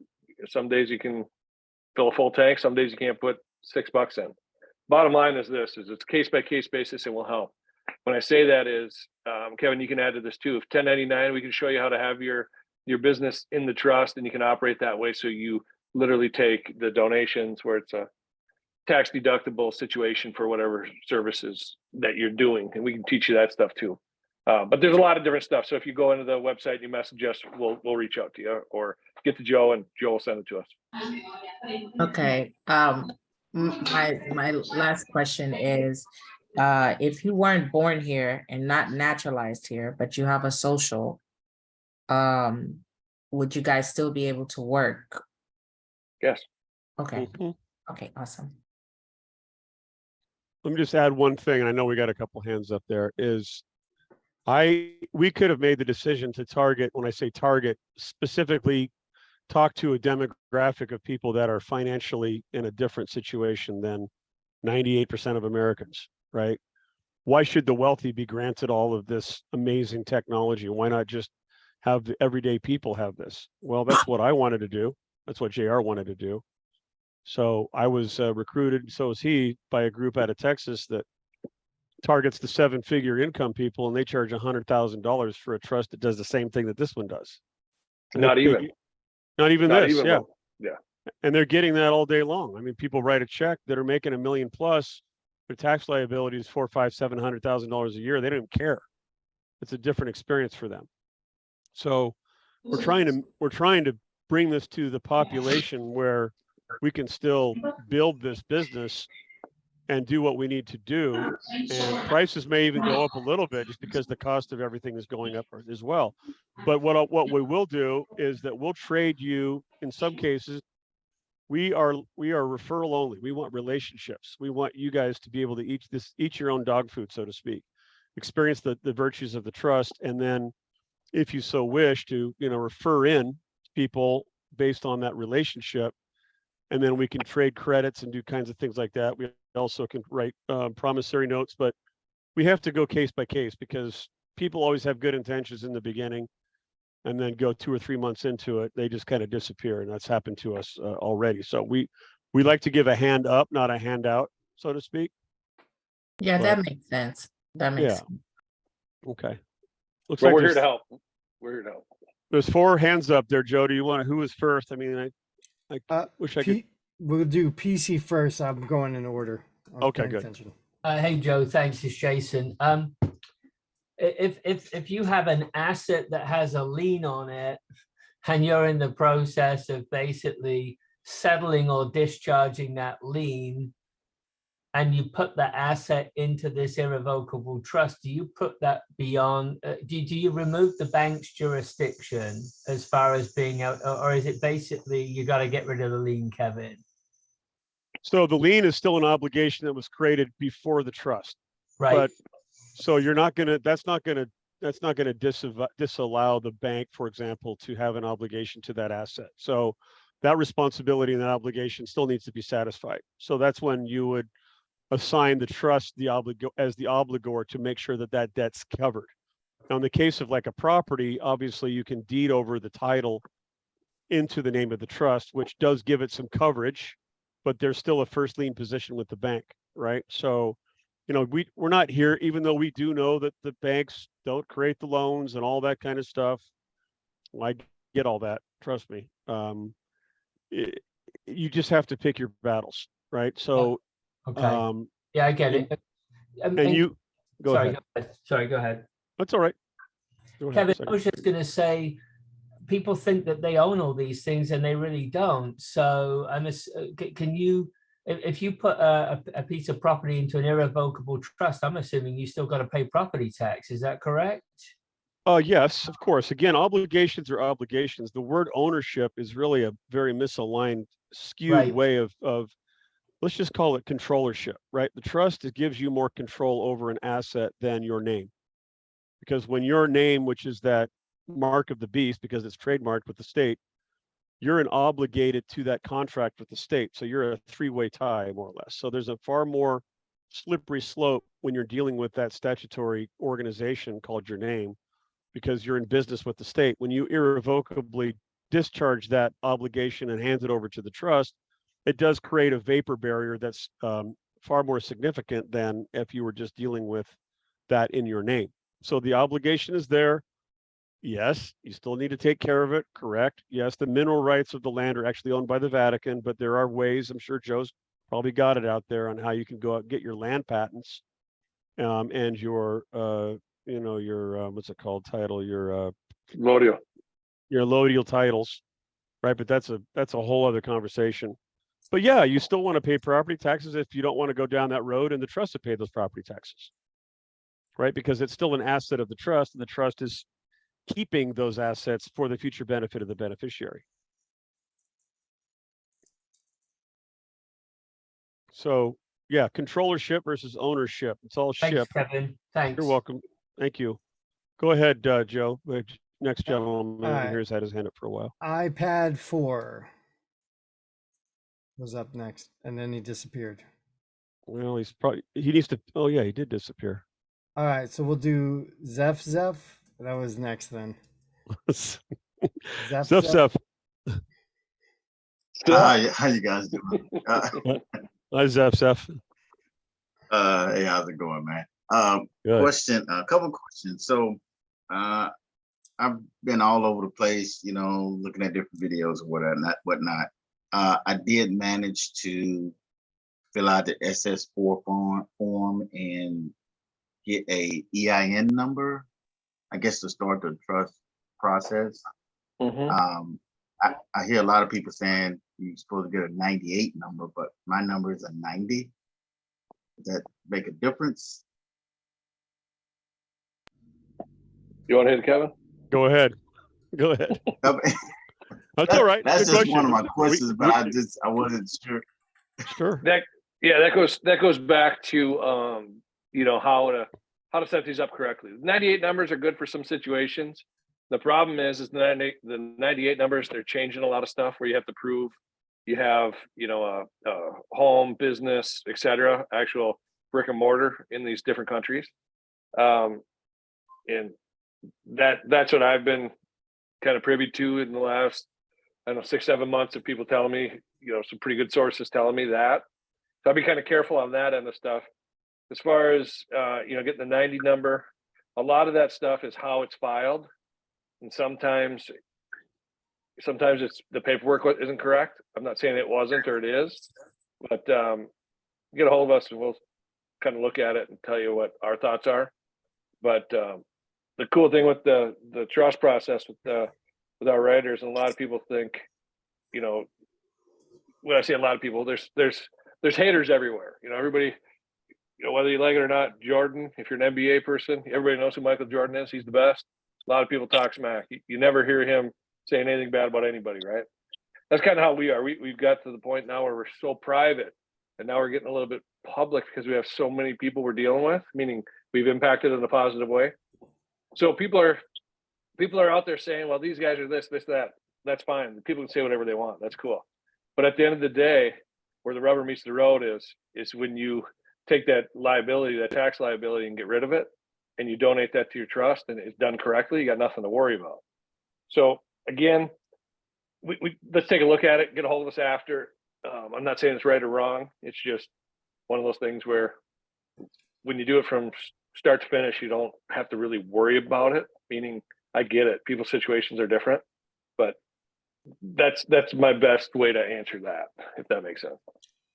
some days you can fill a full tank, some days you can't put $6 in. Bottom line is it's case by case basis, and will help. When I say that is, Kevin, you can add to this too. If 1099, we can show you how to have your your business in the trust, and you can operate that way. So you literally take the donations where it's a tax deductible situation for whatever services that you're doing, and we can teach you that stuff too. But there's a lot of different stuff. So if you go into the website and you message us, we'll reach out to you, or get to Joe and Joe will send it to us. Okay, my last question is, if you weren't born here and not naturalized here, but you have a social, would you guys still be able to work? Yes. Okay, Mhm. okay, awesome. Let me just add one thing, and I know we got a couple hands up there, is we could have made the decision to target, when I say target, specifically talk to a demographic of people that are financially in a different situation than 98% of Americans, right? Why should the wealthy be granted all of this amazing technology? Why not just have the everyday people have this? Well, that's what I wanted to do. That's what JR wanted to do. So I was recruited, so was he, by a group out of Texas that targets the 7-figure income people, and they charge $100,000 for a trust that does the same thing that this one does. And Not even. not even Not this, even. yeah. Yeah. And they're getting that all day long. I mean, people write a check that are making $1 million plus. Their tax liability is $400,000, $500,000, $700,000 a year. They don't even care. It's a different experience for them. So we're trying to bring this to the population where we can still build this business and do what we need to do. And prices may even go up a little bit just because the cost of everything is going up as well. But what we will do is that we'll trade you, in some cases, we are referral only. We want relationships. We want you guys to be able to eat your own dog food, so to speak, experience the virtues of the trust, and then if you so wish to, refer in people based on that relationship, and then we can trade credits and do kinds of things like that. We also can write promissory notes, but we have to go case by case because people always have good intentions in the beginning, and then go 2 or 3 months into it, they just kind of disappear, and that's happened to us already. So we like to give a hand up, not a handout, so to speak. Yeah, But that makes sense. That makes yeah, sense. okay. Looks Well, like we're here to help. We're here to help. there's 4 hands up there, Joe. Do you want who was first? I mean, I wish I could. We'll do PC first. I'm going in order. I'm Okay, paying good. attention. Hey, Joe, thanks. It's Jason. If you have an asset that has a lien on it and you're in the process of basically settling or discharging that lien, and you put that asset into this irrevocable trust, do you put that beyond, do you remove the bank's jurisdiction as far as being out, or is it basically you got to get rid of the lien, Kevin? So the lien is still an obligation that was created before the trust. Right. But so you're not gonna, that's not gonna disallow the bank, for example, to have an obligation to that asset. So that responsibility and that obligation still needs to be satisfied. So that's when you would assign the trust as the obligor to make sure that that debt's covered. Now, in the case of like a property, obviously you can deed over the title into the name of the trust, which does give it some coverage, but there's still a first lien position with the bank, right? So, we're not here, even though we do know that the banks don't create the loans and all that kind of stuff. I get all that, trust me. You just have to pick your battles, right? So, Okay. Yeah, I get it. and you go sorry, ahead. go ahead. Sorry, go ahead. That's all right. Go ahead. Kevin, I was just going to say, people think that they own all these things and they really don't. So can you, if you put a piece of property into an irrevocable trust, I'm assuming you still got to pay property tax. Is that correct? Yes, of course. Again, obligations are obligations. The word ownership is really a very misaligned, skewed Right. way of let's just call it controllership, right? The trust, it gives you more control over an asset than your name. Because when your name, which is that mark of the beast, because it's trademarked with the state, you're an obligated to that contract with the state. So you're a 3-way tie, more or less. So there's a far more slippery slope when you're dealing with that statutory organization called your name, because you're in business with the state. When you irrevocably discharge that obligation and hand it over to the trust, it does create a vapor barrier that's far more significant than if you were just dealing with that in your name. So the obligation is there. Yes, you still need to take care of it, correct? Yes, the mineral rights of the land are actually owned by the Vatican, but there are ways, I'm sure Joe's probably got it out there on how you can go out and get your land patents, and your, your, what's it called, title, Rodeo. your allodial titles, right? But that's a whole other conversation. But yeah, you still want to pay property taxes if you don't want to go down that road, and the trust to pay those property taxes, right? Because it's still an asset of the trust, and the trust is keeping those assets for the future benefit of the beneficiary. So yeah, controllership versus ownership. It's all Thanks, ship. Kevin. Thanks. You're welcome. Thank you. Go ahead, Joe. The next gentleman right. here's had his hand up for a while. iPad 4 was up next, and then he disappeared. Well, he needs to, oh yeah, he did disappear. All right, so we'll do Zeph. That was next then. Zeph, Zeph. Zeph. How you guys doing? Hi, Zeph. Hey, how's it going, man? Good. Question, a couple questions. So, I've been all over the place, looking at different videos or whatnot. I did manage to fill out the SS4 form and get a EIN number, I guess, to start the trust process. Mm-hmm. I hear a lot of people saying you're supposed to get a 98 number, but my number is a 90. Does that make a difference? You want to hit it, Kevin? Go ahead. That's all right. That's Good just question. one of my questions, but I wasn't sure. Sure. That goes back to how to set these up correctly. 98 numbers are good for some situations. The problem is the 98 numbers, they're changing a lot of stuff where you have to prove you have, a home, business, etc., actual brick and mortar in these different countries. And that's what I've been kind of privy to in the last, 6-7 months of people telling me, some pretty good sources telling me that. So I'll be kind of careful on that end of stuff. As far as, getting the 90 number, a lot of that stuff is how it's filed. And sometimes it's the paperwork isn't correct. I'm not saying it wasn't or it is, but get a hold of us and we'll kind of look at it and tell you what our thoughts are. But the cool thing with the trust process with our writers, and a lot of people think, when I say a lot of people, there's haters everywhere. Everybody, whether you like it or not, Jordan, if you're an NBA person, everybody knows who Michael Jordan is. He's the best. A lot of people talk smack. You never hear him saying anything bad about anybody, right? That's kind of how we are. We've got to the point now where we're so private, and now we're getting a little bit public because we have so many people we're dealing with, meaning we've impacted in a positive way. So people are out there saying, well, these guys are this, that. That's fine. People can say whatever they want. That's cool. But at the end of the day, where the rubber meets the road is when you take that liability, that tax liability, and get rid of it, and you donate that to your trust, and it's done correctly, you got nothing to worry about. So again, we let's take a look at it, get a hold of us after. I'm not saying it's right or wrong. It's just one of those things where when you do it from start to finish, you don't have to really worry about it. Meaning, I get it. People's situations are different, but that's my best way to answer that, if that makes sense.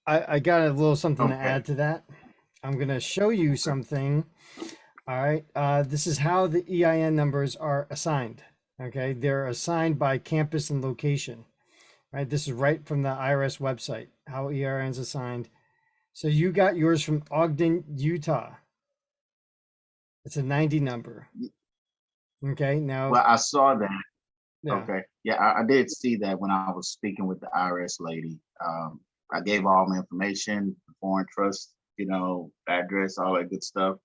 I got a little something to Okay. add to that. I'm going to show you something. All right. This is how the EIN numbers are assigned. Okay. They're assigned by campus and location. Right. This is right from the IRS website, how EIN's assigned. So you got yours from Ogden, Utah. It's a 90 number. Okay. Now. Well, I saw that. Yeah. Okay. Yeah, I did see that when I was speaking with the IRS lady. I gave all my information, foreign trust, address, all that good stuff.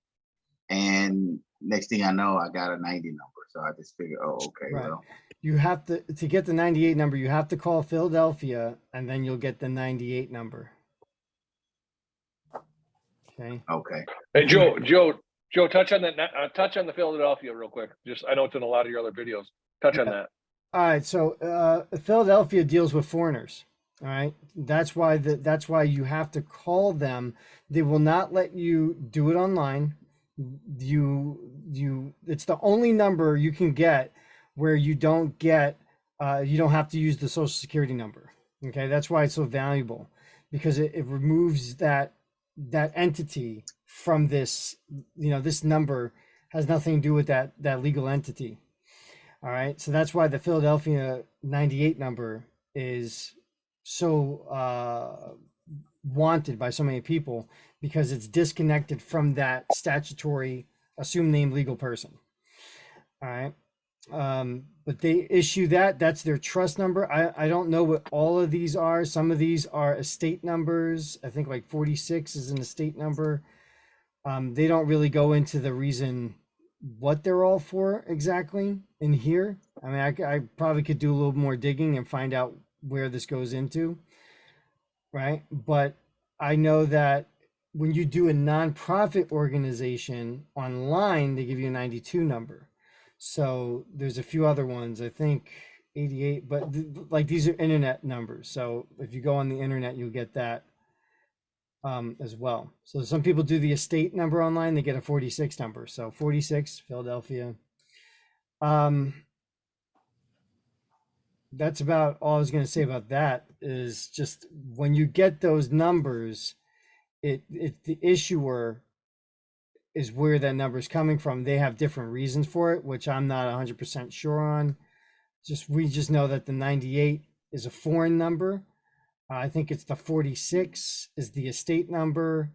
And next thing I know, I got a 90 number. So I just figured, oh, okay, Right. well. You have to get the 98 number, you have to call Philadelphia, and then you'll get the 98 number. Okay. Okay. Hey, Joe, touch on that. Touch on the Philadelphia real quick. Just, I know it's in a lot of your other videos. Touch on that. All right. So Philadelphia deals with foreigners. All right. That's why you have to call them. They will not let you do it online. It's the only number you can get where you don't get, you don't have to use the social security number. Okay, that's why it's so valuable, because it removes that entity from this. This number has nothing to do with that legal entity. All right, so that's why the Philadelphia 98 number is so wanted by so many people, because it's disconnected from that statutory assumed name legal person. All right. But they issue that's their trust number. I don't know what all of these are. Some of these are estate numbers. I think like 46 is an estate number. They don't really go into the reason what they're all for exactly in here. I mean, I probably could do a little more digging and find out where this goes into. Right. But I know that when you do a nonprofit organization online, they give you a 92 number. So there's a few other ones, I think 88, but like these are internet numbers. So if you go on the internet, you'll get that as well. So some people do the estate number online, they get a 46 number. So 46, Philadelphia. That's about all I was going to say about that. Is just when you get those numbers, it the issuer is where that number is coming from. They have different reasons for it, which I'm not 100% sure on. We just know that the 98 is a foreign number. I think it's the 46 is the estate number.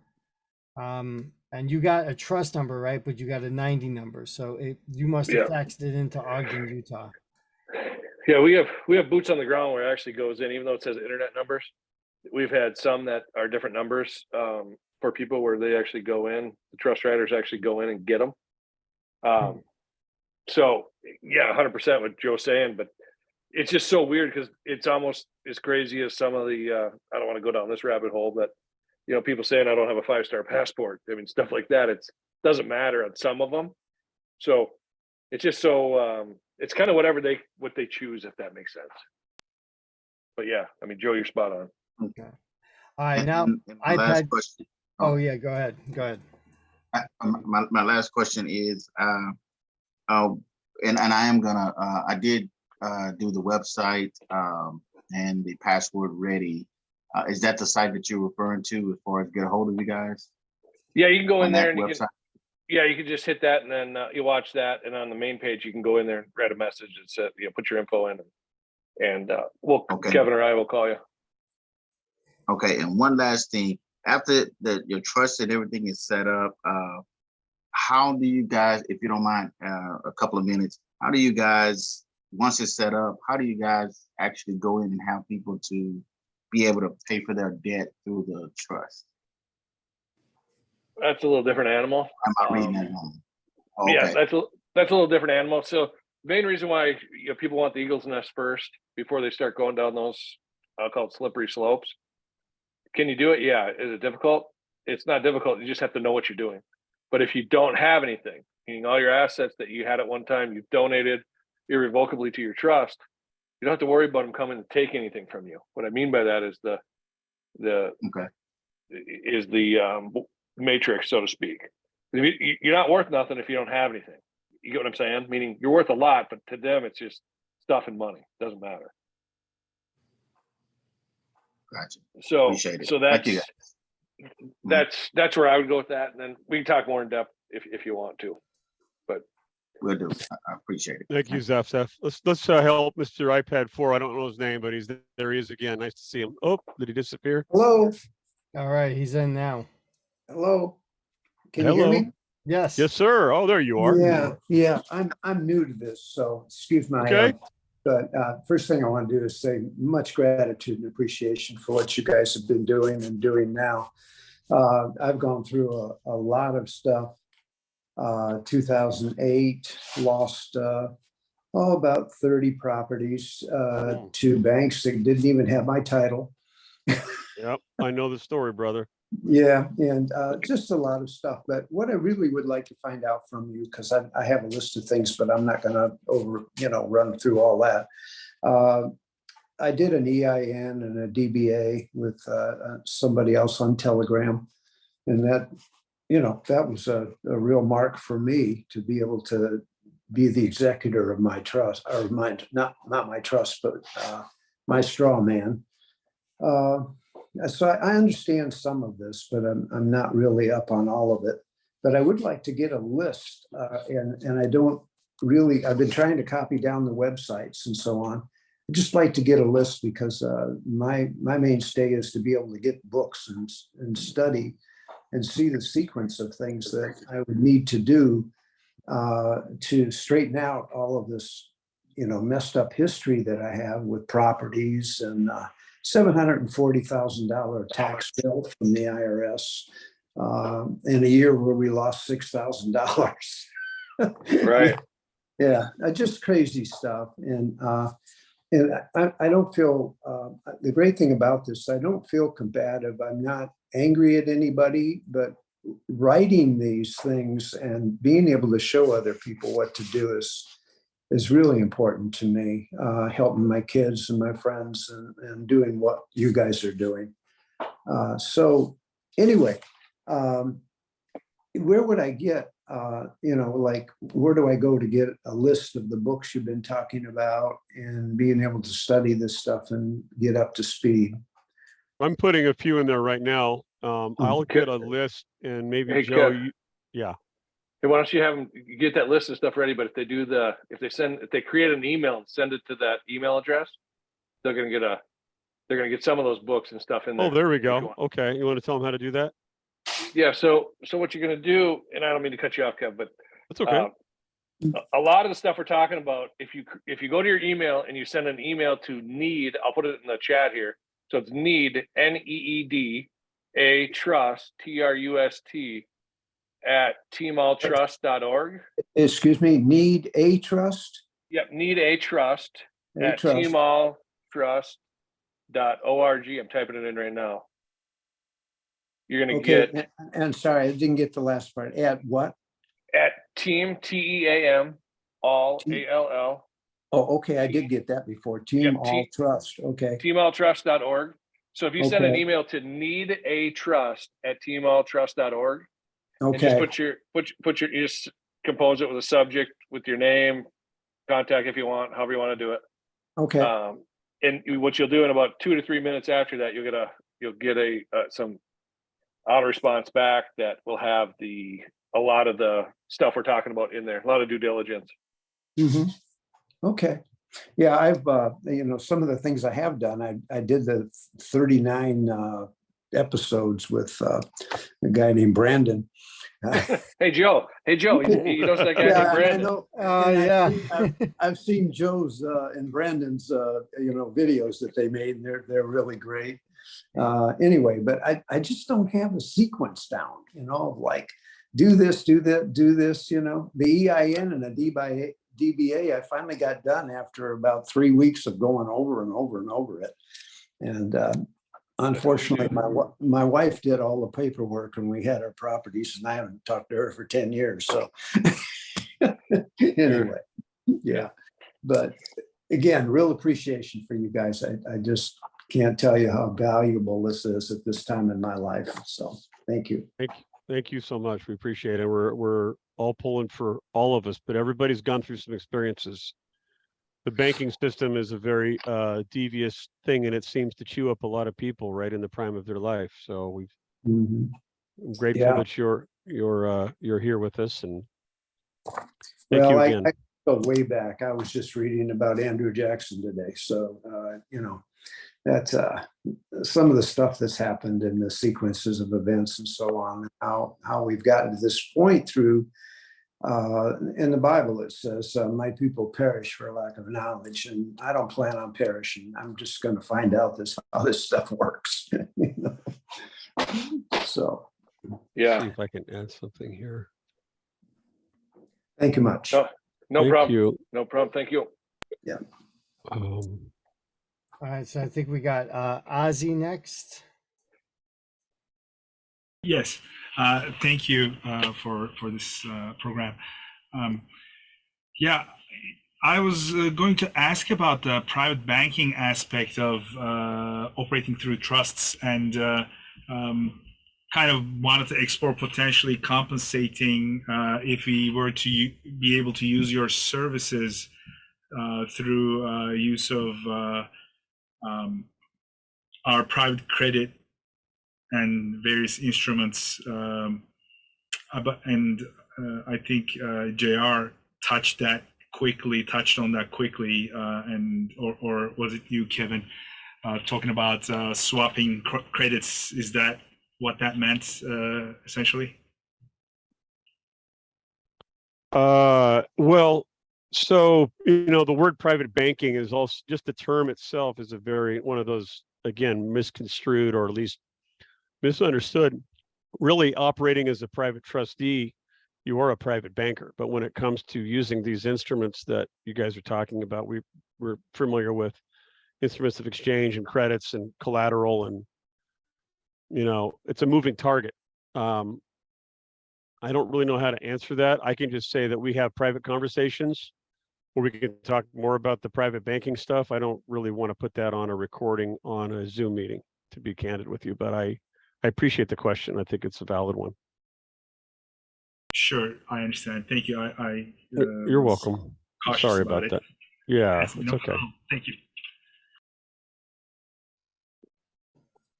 And you got a trust number, right? But you got a 90 number. So you must have faxed it into Ogden, Utah. Yeah, we have boots on the ground where it actually goes in, even though it says internet numbers. We've had some that are different numbers for people where they actually go in, the trust writers actually go in and get them. So yeah, 100% what Joe's saying, but it's just so weird because it's almost as crazy as some of the, I don't want to go down this rabbit hole, but people saying I don't have a 5-star passport. I mean, stuff like that. It doesn't matter on some of them. So it's just so, it's kind of what they choose, if that makes sense. But yeah, I mean, Joe, you're spot on. Okay. All right, now And my last iPad. question. Oh yeah, go ahead. My last question is, and I am gonna, I did do the website and the password ready. Is that the site that you're referring to as far as get a hold of you guys? Yeah, you can go in On there that and website? you can just hit that, and then you watch that, and on the main page you can go in there and write a message and say, put your info in, and Okay. Kevin or I will call you. Okay, and one last thing, after your trust and everything is set up, how do you guys, if you don't mind, a couple of minutes, how do you guys, once it's set up, how do you guys actually go in and have people to be able to pay for their debt through the trust? That's a little different animal. Am I reading that wrong? Oh, Yeah, okay. that's a little different animal. So the main reason why people want the eagle's nest first before they start going down those, I'll call it slippery slopes. Can you do it? Yeah. Is it difficult? It's not difficult. You just have to know what you're doing. But if you don't have anything, meaning all your assets that you had at one time, you've donated irrevocably to your trust, you don't have to worry about them coming to take anything from you. What I mean by that is the matrix, so to speak. You're not worth nothing if you don't have anything. You get what I'm saying? Meaning you're worth a lot, but to them it's just stuff and money. It doesn't matter. Gotcha. So Appreciate it. so Thank you, that's where I would go with that, and then we can talk more in depth if you want to. But Will do. I appreciate it. Thank you, Zeph. Let's help Mr. iPad 4. I don't know his name, but there he is again. Nice to see him. Oh, did he disappear? Hello, All right, he's in now. hello. Can you hear Hello. me? Yes. Yes, sir. Oh, there you are. Yeah. I'm new to this, so excuse my. Okay. But first thing I want to do is say much gratitude and appreciation for what you guys have been doing and doing now. I've gone through a lot of stuff. 2008, lost about 30 properties to banks that didn't even have my title. Yep, I know the story, brother. Yeah, and just a lot of stuff. But what I really would like to find out from you, because I have a list of things, but I'm not going to run through all that. I did an EIN and a DBA with somebody else on Telegram, and that was a real mark for me to be able to be the executor of my trust, or not my trust, but my straw man. So I understand some of this, but I'm not really up on all of it. But I would like to get a list, and I don't really. I've been trying to copy down the websites and so on. I'd just like to get a list because my mainstay is to be able to get books and study and see the sequence of things that I would need to do to straighten out all of this, messed up history that I have with properties and $740,000 tax bill from the IRS in a year where we lost $6,000. Right. Yeah, just crazy stuff. And I don't feel, the great thing about this, I don't feel combative. I'm not angry at anybody, but writing these things and being able to show other people what to do is really important to me, helping my kids and my friends and doing what you guys are doing. So anyway, where would I get, where do I go to get a list of the books you've been talking about and being able to study this stuff and get up to speed? I'm putting a few in there right now. I'll get a list and maybe Hey, Joe, Kev. yeah. Hey, why don't you have them get that list of stuff ready? But if they create an email and send it to that email address, they're gonna get some of those books and stuff in there. Oh, there we if you go. want. Okay. You want to tell them how to do that? Yeah. So what you're gonna do, and I don't mean to cut you off, Kev, but That's okay. a lot of the stuff we're talking about, if you go to your email and you send an email to need, I'll put it in the chat here. So it's need, NEED, a trust, TRUST, at teamalltrust.org. Excuse me, need a trust? Yep, need a trust at teamalltrust.org. I'm typing it in right now. You're gonna get, and sorry, I didn't get the last part. At what? at team, TEAM, all, ALL. Oh, okay, I did get that before. Team All Trust. Okay. Teamalltrust.org. So if you send an email to need a trust at teamalltrust.org, and just you just compose it with a subject with your name, contact if you want, however you want to do it. Okay. And what you'll do in about 2 to 3 minutes after that, you'll get some auto response back that will have a lot of the stuff we're talking about in there, a lot of due diligence. Mm-hmm. Okay. Yeah, I've some of the things I have done. I did the 39 episodes with a guy named Brandon. Hey Joe, he knows that guy named Brandon. I know. I've seen Joe's and Brandon's videos that they made, and they're really great. Anyway, but I just don't have a sequence down, like do this, do that, do this, the EIN and the DBA, I finally got done after about 3 weeks of going over and over and over it. And unfortunately, my wife did all the paperwork and we had our properties, and I haven't talked to her for 10 years. So anyway, yeah. But again, real appreciation for you guys. I just can't tell you how valuable this is at this time in my life. So thank you. Thank you so much. We appreciate it. We're all pulling for all of us, but everybody's gone through some experiences. The banking system is a very devious thing, and it seems to chew up a lot of people right in the prime of their life. So I'm grateful that you're here with us, and thank you again. I go way back. I was just reading about Andrew Jackson today. So that's some of the stuff that's happened in the sequences of events and so on, how we've gotten to this point through in the Bible. It says my people perish for lack of knowledge, and I don't plan on perishing. I'm just going to find out how this stuff works. So yeah, see if I can add something here. Thank you much. No problem. No problem. Thank you. Yeah. All right, so I think we got Ozzy next. Yes, thank you for this program. Yeah, I was going to ask about the private banking aspect of operating through trusts, and kind of wanted to explore potentially compensating if we were to be able to use your services through use of our private credit and various instruments. And I think JR touched on that quickly, or was it you, Kevin, talking about swapping credits? Is that what that meant essentially? Well, so, the word private banking is also just the term itself is one of those, again, misconstrued or at least misunderstood. Really operating as a private trustee, you are a private banker. But when it comes to using these instruments that you guys are talking about, we're familiar with instruments of exchange and credits and collateral, and it's a moving target. I don't really know how to answer that. I can just say that we have private conversations where we can talk more about the private banking stuff. I don't really want to put that on a recording on a Zoom meeting, to be candid with you, but I appreciate the question. I think it's a valid one. Sure, I understand. Thank you. You're welcome. Sorry about that. Yeah, Yes, it's no okay. problem. Thank you.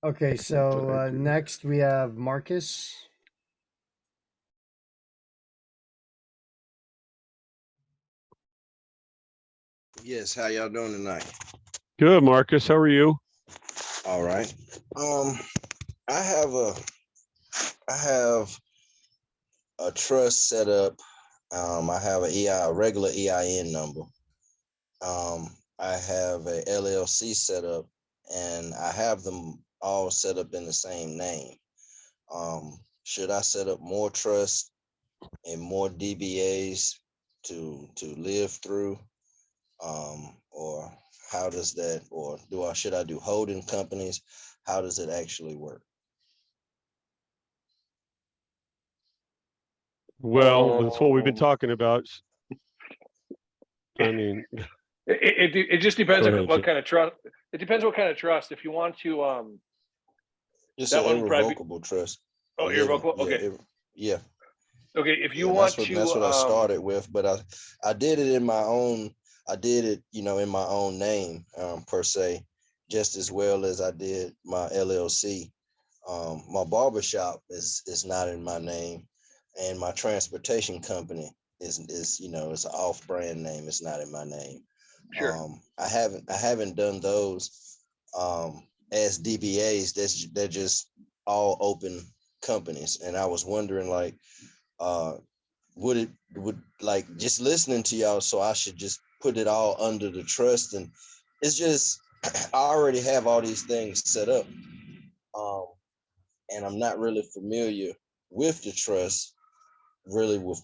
Okay, so next we have Marcus. Yes, how y'all doing tonight? Good, Marcus. How are you? All right. I have a trust set up. I have a regular EIN number. I have a LLC set up, and I have them all set up in the same name. Should I set up more trusts and more DBAs to live through? Or how does that, or should I do holding companies? How does it actually work? Well, that's what we've been talking about. I mean, it just depends Go on ahead, what Jim. kind of trust. It depends what kind of trust. If you want to, Just that an one probably. irrevocable trust. Oh, irrevocable. Okay. Yeah. Okay. If you Yeah, want that's what I started with, but I did it in my own. I did it, in my own name, per se, just as well as I did my LLC. My barbershop is not in my name, and my transportation company is it's an off-brand name. It's not in my name. Sure. I haven't done those as DBAs. They're just all open companies, and I was wondering, like, would like, just listening to y'all, so I should just put it all under the trust? And it's just I already have all these things set up, and I'm not really familiar with the trust, really, with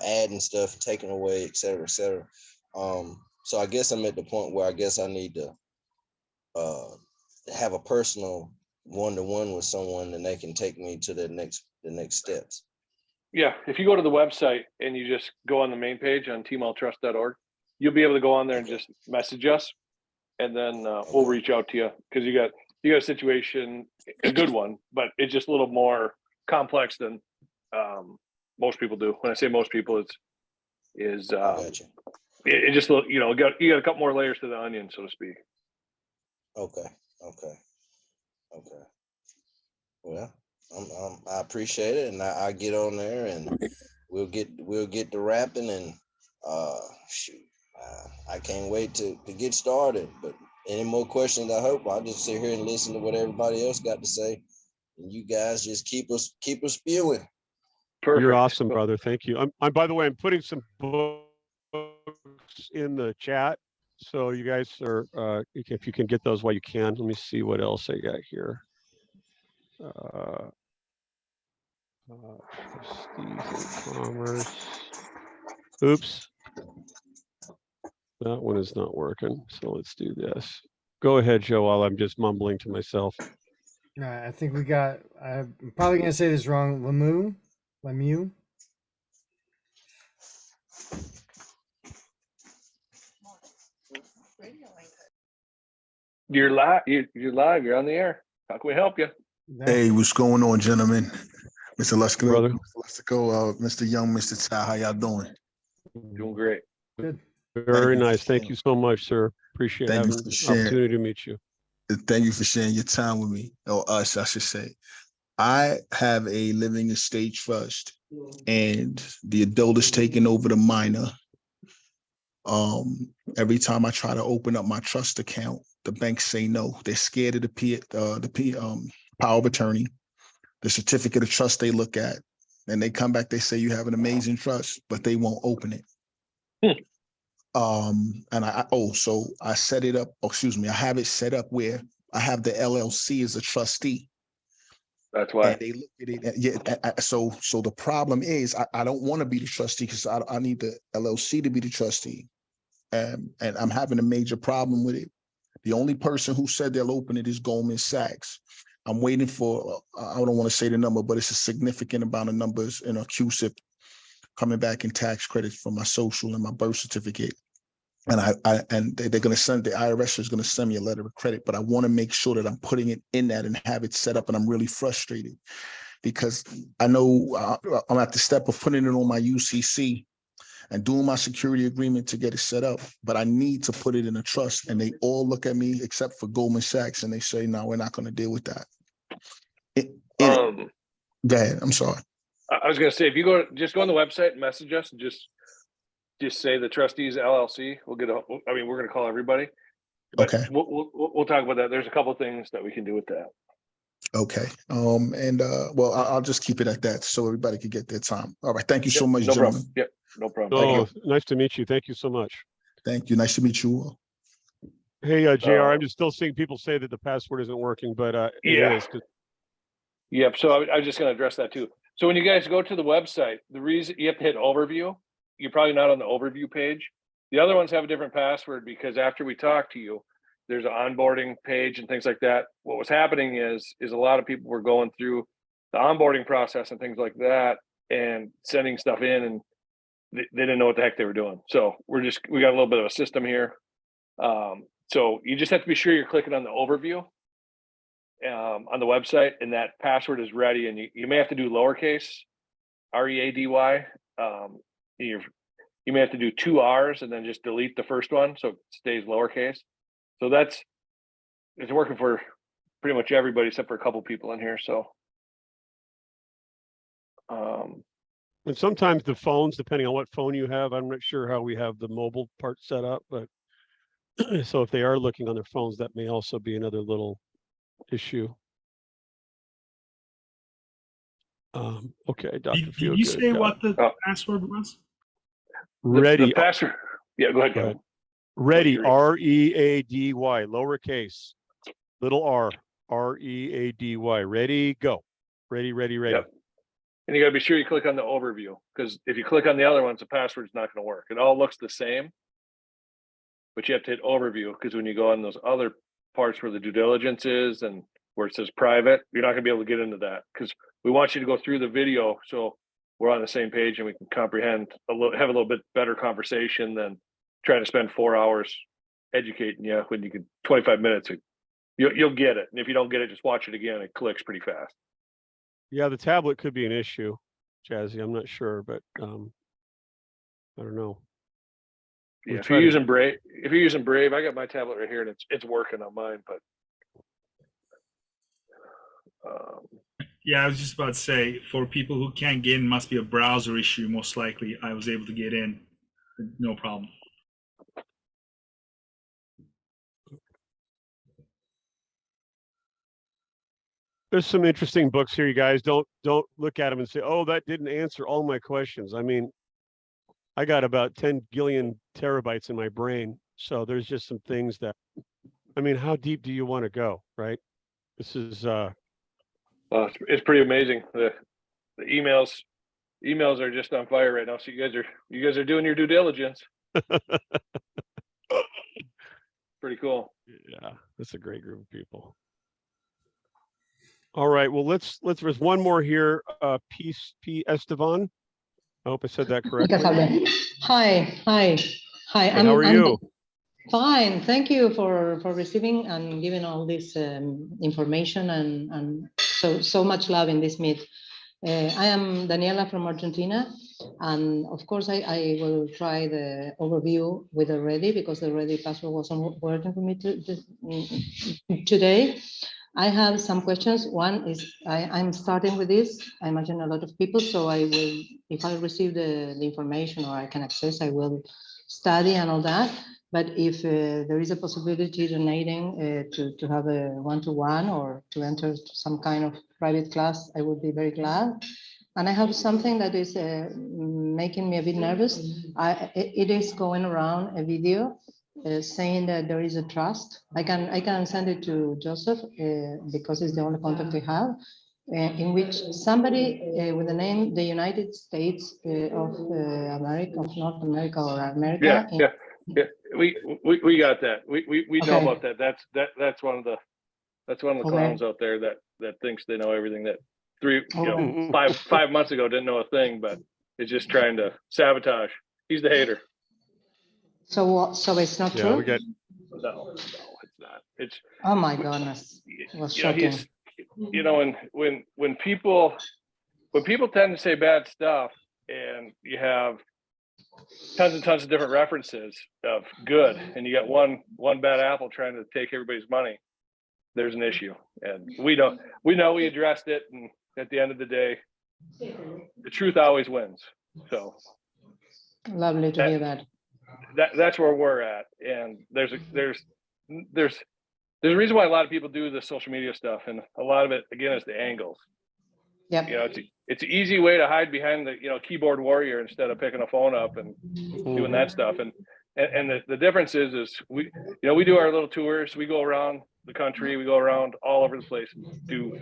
adding stuff, taking away, et cetera, et cetera. So I guess I'm at the point where I guess I need to have a personal one-to-one with someone, and they can take me to the next steps. Yeah. If you go to the website and you just go on the main page on tmltrust.org, you'll be able to go on there and just message us, and then we'll reach out to you, because you got a situation, a good one, but it's just a little more complex than most people do. When I say most people, it just you got a couple more layers to the onion, so to speak. Okay. Well, I appreciate it, and I get on there, and we'll get to rapping, and shoot, I can't wait to get started. But any more questions? I hope I'll just sit here and listen to what everybody else got to say, and you guys just keep us spewing. Perfect. You're awesome, brother. Thank you. I'm by the way, I'm putting some books in the chat, so you guys are if you can get those while you can. Let me see what else I got here. Trustees and commerce. Oops. That one is not working. So let's do this. Go ahead, Joe, while I'm just mumbling to myself. All right, I think we got, I'm probably going to say this wrong. Lemieux. You're live. You're live. You're on the air. How can we help you? Hey, what's going on, gentlemen? Mr. Lesko, Brother. Mr. Young, Mr. Ty, how y'all doing? Doing great. Good. Very you for nice. Thank sharing. you so much, sir. Appreciate Thank you having for the sharing. opportunity to meet you. Thank you for sharing your time with me, or us, I should say. I have a living estate trust, and the adult is taking over the minor. Every time I try to open up my trust account, the banks say no. They're scared of the power of attorney, the certificate of trust they look at, and they come back, they say you have an amazing trust, but they won't open it. So I set it up, I have it set up where I have the LLC as a trustee. That's why. And they look at it. So the problem is I don't want to be the trustee because I need the LLC to be the trustee. And I'm having a major problem with it. The only person who said they'll open it is Goldman Sachs. I'm waiting for, I don't want to say the number, but it's a significant amount of numbers in a QSIP coming back in tax credits for my social and my birth certificate. And they're going to send, the IRS is going to send me a letter of credit, but I want to make sure that I'm putting it in that and have it set up. And I'm really frustrated because I know I'm at the step of putting it on my UCC and doing my security agreement to get it set up, but I need to put it in a trust. And they all look at me except for Goldman Sachs and they say, no, we're not going to deal with that. Go ahead. I'm sorry. I was going to say, if you go on the website and message us and just say the trustees LLC, we're going to call everybody. But okay. We'll talk about that. There's a couple of things that we can do with that. Okay. Well, I'll just keep it at that so everybody can get their time. All right. Thank you so much, no gentlemen. Problem. Yep. No problem. Nice to meet you. Thank you so much. Thank you. Nice to meet you all. Hey, JR, I'm just still seeing people say that the password isn't working, but it is. Yep. So I was just going to address that too. So when you guys go to the website, the reason you have to hit overview, you're probably not on the overview page. The other ones have a different password because after we talk to you, there's an onboarding page and things like that. What was happening is a lot of people were going through the onboarding process and things like that and sending stuff in, and they didn't know what the heck they were doing. So we got a little bit of a system here. So you just have to be sure you're clicking on the overview on the website, and that password is ready. And you may have to do lowercase READY. You may have to do 2 R's and then just delete the first one so it stays lowercase. So it's working for pretty much everybody except for a couple people in here. So, and sometimes the phones, depending on what phone you have, I'm not sure how we have the mobile part set up, but so if they are looking on their phones, that may also be another little issue. Okay, Dr. Did you say what the password was? Ready. The password. Yeah, go ahead, Kevin. Ready, READY, lowercase, little r, READY, ready, go. Ready. Yep. And you got to be sure you click on the overview, because if you click on the other ones, the password's not going to work. It all looks the same, but you have to hit overview, because when you go on those other parts where the due diligence is and where it says private, you're not going to be able to get into that, because we want you to go through the video so we're on the same page and we can comprehend have a little bit better conversation than trying to spend 4 hours educating you when you can 25 minutes. You'll get it. And if you don't get it, just watch it again. It clicks pretty fast. Yeah, the tablet could be an issue, Jazzy. I'm not sure, but I don't know. Yeah, if you're using Brave, I got my tablet right here and it's working on mine, but yeah, I was just about to say, for people who can't get in, must be a browser issue. Most likely, I was able to get in, no problem. There's some interesting books here, you guys. Don't look at them and say, "Oh, that didn't answer all my questions." I mean, I got about 10 gillion terabytes in my brain, so there's just some things that, I mean, how deep do you want to go, right? This is it's pretty amazing. The emails are just on fire right now. So you guys are doing your due diligence. Pretty cool. Yeah, that's a great group of people. All right, well, there's one more here. P. Estevan. I hope I said that correctly. Hi. Hey, how are you? Fine. Thank you for receiving and giving all this information and so much love in this meet. I am Daniela from Argentina, and of course I will try the overview with the Ready because the Ready password wasn't working for me today. I have some questions. One is I'm starting with this. I imagine a lot of people, so I will, if I receive the information or I can access, I will study and all that. But if there is a possibility donating to have a one-to-one or to enter some kind of private class, I would be very glad. And I have something that is making me a bit nervous. It is going around a video saying that there is a trust. I can send it to Joseph because it's the only contact we have, in which somebody with the name the United States of America, of North America or America. Yeah. We got that. We know about that. That's one of the clowns out there that thinks they know everything. That 5 months ago didn't know a thing, but is just trying to sabotage. He's the hater. So what? So it's not true? No, it's not. It's, oh my goodness, it was shocking. And when people tend to say bad stuff, and you have tons and tons of different references of good, and you got one bad apple trying to take everybody's money, there's an issue. And we know we addressed it, and at the end of the day, the truth always wins. So lovely to hear that. That's where we're at. And there's a reason why a lot of people do the social media stuff, and a lot of it again is the angles. Yeah. It's an easy way to hide behind the keyboard warrior instead of picking a phone up and doing that stuff. And the difference is we do our little tours. We go around the country. We go around all over the place and do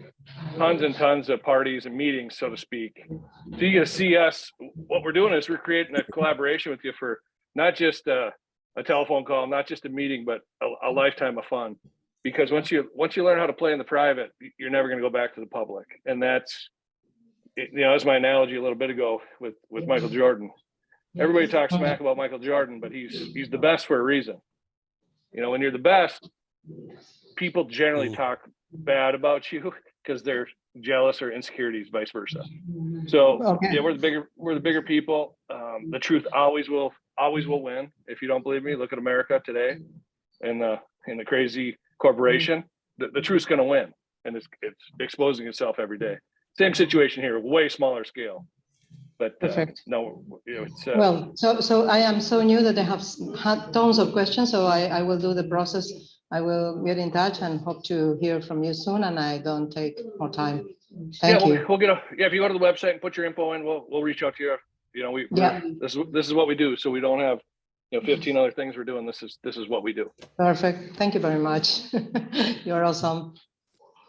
tons and tons of parties and meetings, so to speak. So you get to see us. What we're doing is we're creating a collaboration with you for not just a telephone call, not just a meeting, but a lifetime of fun. Because once you learn how to play in the private, you're never going to go back to the public. And that's my analogy a little bit ago with Michael Jordan. Everybody talks smack about Michael Jordan, but he's the best for a reason. When you're the best, people generally talk bad about you because they're jealous or insecurities, vice versa. So we're the bigger people. The truth always will win. If you don't believe me, look at America today, and the crazy corporation. The truth's going to win, and it's exposing itself every day. Same situation here, way smaller scale. But no, it's well. So I am so new that I have had tons of questions. So I will do the process. I will get in touch and hope to hear from you soon. And I don't take more time. Thank you. We'll get if you go to the website and put your info in, we'll reach out to you. This is what we do. So we don't have 15 other things we're doing. This is what we do. Perfect. Thank you very much. You're awesome.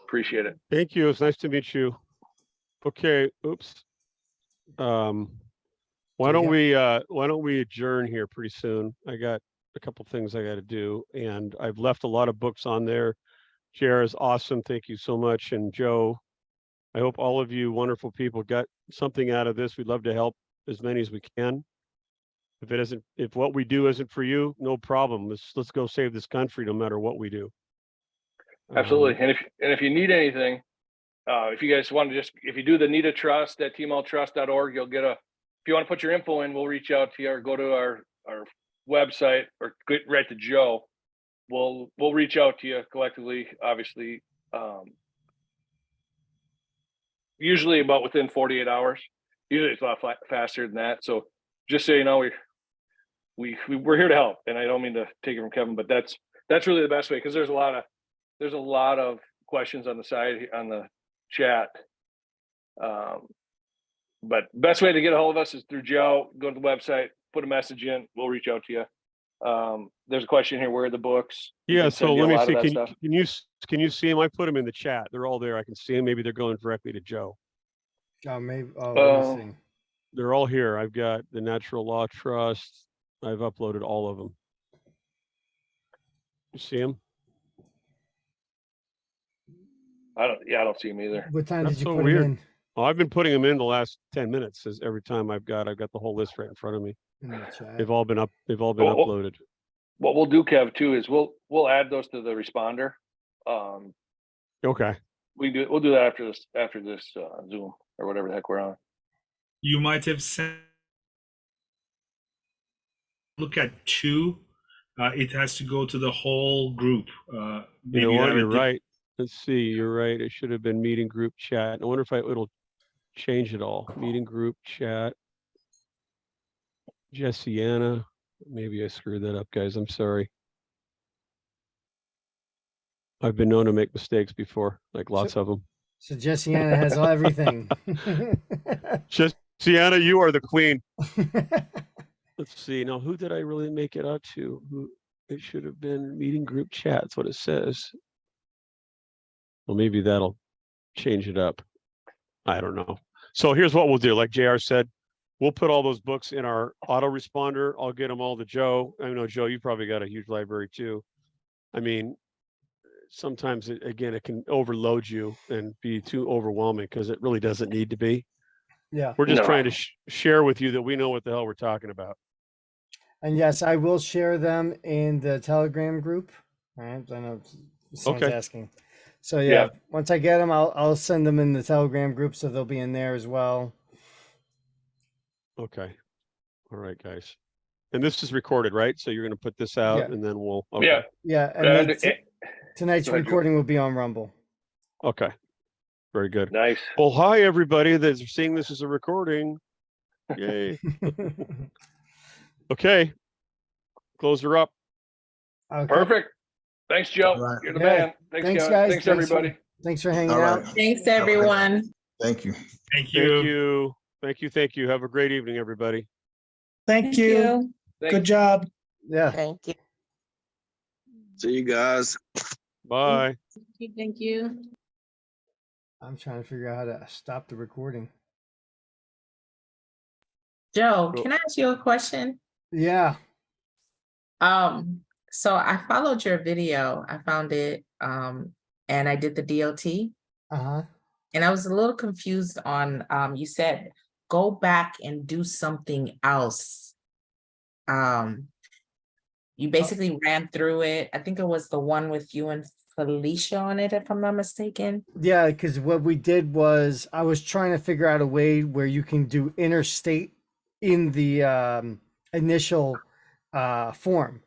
Appreciate it. Thank you. It's nice to meet you. Okay. Oops. Why don't we adjourn here pretty soon? I got a couple things I got to do, and I've left a lot of books on there. JR is awesome. Thank you so much. And Joe, I hope all of you wonderful people got something out of this. We'd love to help as many as we can. If what we do isn't for you, no problem. Let's go save this country no matter what we do. Absolutely. And if you need anything, if you guys want to if you do the Need a Trust at tmltrust.org, you'll get if you want to put your info in, we'll reach out to you, or go to our website, or get right to Joe. We'll reach out to you collectively, obviously, usually about within 48 hours. Usually it's a lot faster than that. So just so you know, we're here to help, and I don't mean to take it from Kevin, but that's really the best way, because there's a lot of questions on the side on the chat. But best way to get a hold of us is through Joe. Go to the website, put a message in, we'll reach out to you. There's a question here: where are the books? Yeah, so let me see. Can you see them? I put them in the chat. They're all there. I can see them. Maybe they're going directly to Joe. Maybe. Let me see. They're all here. I've got the Natural Law Trust. I've uploaded all of them. You see them? I don't see them either. What time That's did you so put weird. them in? Oh, I've been putting them in the last 10 minutes. As every time I've got the whole list right in front of me. In the chat. They've all been uploaded. What we'll do, Kev, too, is we'll add those to the responder. Okay. We'll do that after this Zoom or whatever the heck we're on. You might have sent. Look at two. It has to go to the whole group. You Maybe know what? have a You're right. Let's see. You're right. It should have been meeting group chat. I wonder if it'll change it all. Meeting group chat. Jessiana. Maybe I screwed that up, guys. I'm sorry. I've been known to make mistakes before, like lots of them. So Jessiana has everything. Jessiana, you are the queen. Let's see. Now, who did I really make it out to? Who it should have been meeting group chat. That's what it says. Well, maybe that'll change it up. I don't know. So here's what we'll do. Like JR said, we'll put all those books in our autoresponder. I'll get them all to Joe. I know, Joe, you probably got a huge library too. I mean, sometimes it can overload you and be too overwhelming because it really doesn't need to be. Yeah. We're just trying to share with you that we know what the hell we're talking about. And yes, I will share them in the Telegram group. All right. I know someone's asking. So yeah, once I get them, I'll send them in the Telegram group so they'll be in there as well. Okay. All right, guys. And this is recorded, right? So you're going to put this out and then we'll. Okay. Yeah. And tonight's recording will be on Rumble. Okay. Very good. Nice. Well, hi, everybody that's seeing this as a recording. Yay. Okay. Close her up. Okay. Perfect. Thanks, Joe. Right. You're the man. Thanks, guys. Thanks, everybody. Thanks for hanging All right. out. Thanks, everyone. Thank you. Thank you. Thank you. Have a great evening, everybody. Thank you. Good job. Yeah. Thank you. See you guys. Bye. Thank you. I'm trying to figure out how to stop the recording. Joe, can I ask you a question? Yeah. So I followed your video. I found it, and I did the DOT. Uh-huh. And I was a little confused on, you said, go back and do something else. You basically ran through it. I think it was the one with you and Felicia on it, if I'm not mistaken. Yeah, because what we did was I was trying to figure out a way where you can do interstate in the initial form.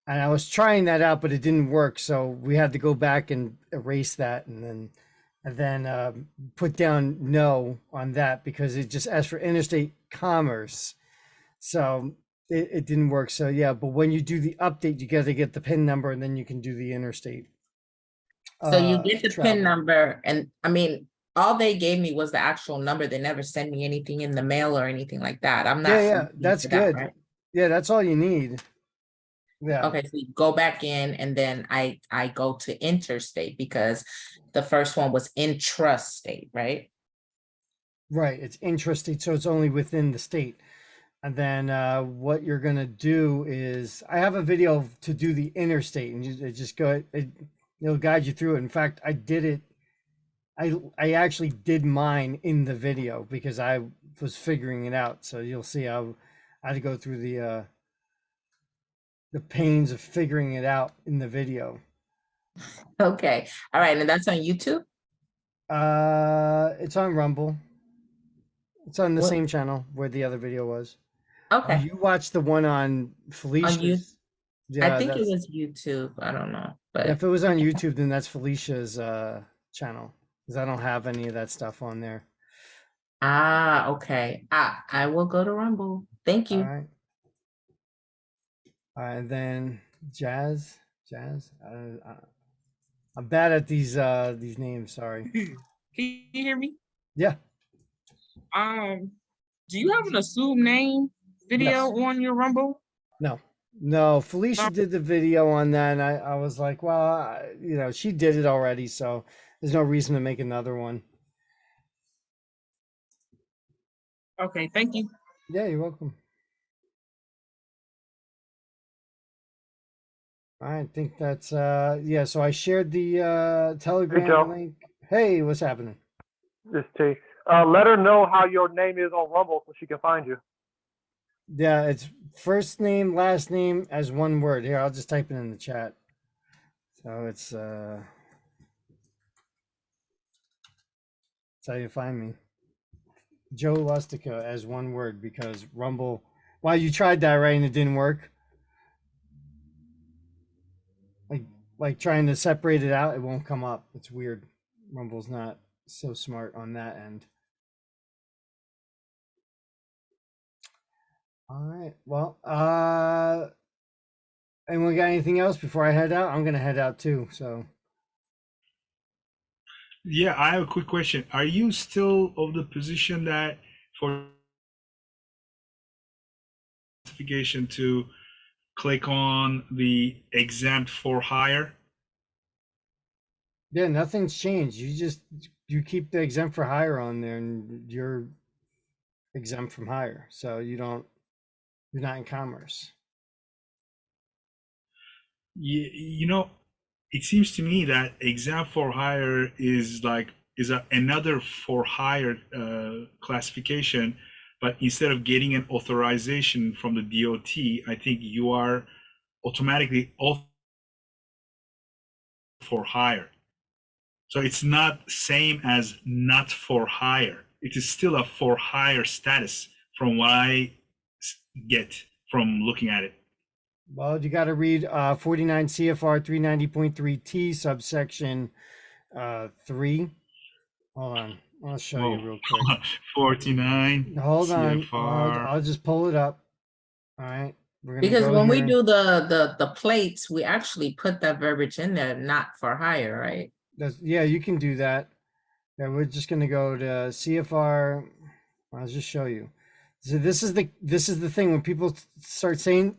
And I was trying that out, but it didn't work. So we had to go back and erase that and then put down no on that because it just asked for interstate commerce. So it didn't work. So yeah, but when you do the update, you got to get the PIN number and then you can do the interstate. So you get the travel. PIN number, and I mean, all they gave me was the actual number. They never sent me anything in the mail or anything like that. I'm not. Yeah, that's good. Right? Yeah, that's all you need. Yeah. Okay, so you go back in, and then I go to interstate because the first one was intrastate, right? Right. It's intrastate, so it's only within the state. And then what you're gonna do is I have a video to do the interstate, and you just go. It'll guide you through it. In fact, I did it. I actually did mine in the video because I was figuring it out. So you'll see how I had to go through the pains of figuring it out in the video. Okay. All right. And that's on YouTube? It's on Rumble. It's on the same channel where the other video was. Okay. You watched the one on Felicia's. I think it was YouTube. I don't know. But if it was on YouTube, then that's Felicia's channel. Because I don't have any of that stuff on there. okay. I will go to Rumble. Thank you. All right. And then Jazz. I'm bad at these names. Sorry. Can you hear me? Yeah. Do you have an assumed name video on your Rumble? No. Felicia did the video on that, and I was like, well, she did it already, so there's no reason to make another one. Okay, thank you. Yeah, you're welcome. I think that's so I shared the Telegram link. Hey, what's happening? This T. Let her know how your name is on Rumble so she can find you. Yeah, it's first name, last name as one word. Here, I'll just type it in the chat. So it's how you find me. Joe Lustica as one word, because Rumble. Why, you tried that, right, and it didn't work? Like trying to separate it out, it won't come up. It's weird. Rumble's not so smart on that end. All right. Well, anyone got anything else before I head out? I'm gonna head out too. So Yeah, I have a quick question. Are you still of the position that for classification to click on the exempt for hire? yeah, nothing's changed. You keep the exempt for hire on there, and you're exempt from hire. So you're not in commerce. You know, it seems to me that exempt for hire is another for hire classification, but instead of getting an authorization from the DOT, I think you are automatically for hire. So it's not same as not for hire. It is still a for hire status from what I get from looking at it. Well, you got to read 49 CFR 390.3T subsection 3. Hold on, I'll show you real quick. 49 Hold on, CFR. I'll just pull it up. All right, we're gonna Because go when we here. do the plates, we actually put that verbiage in there, not for hire, right? Yeah, you can do that. Yeah, we're just gonna go to CFR. I'll just show you. So this is the thing when people start saying,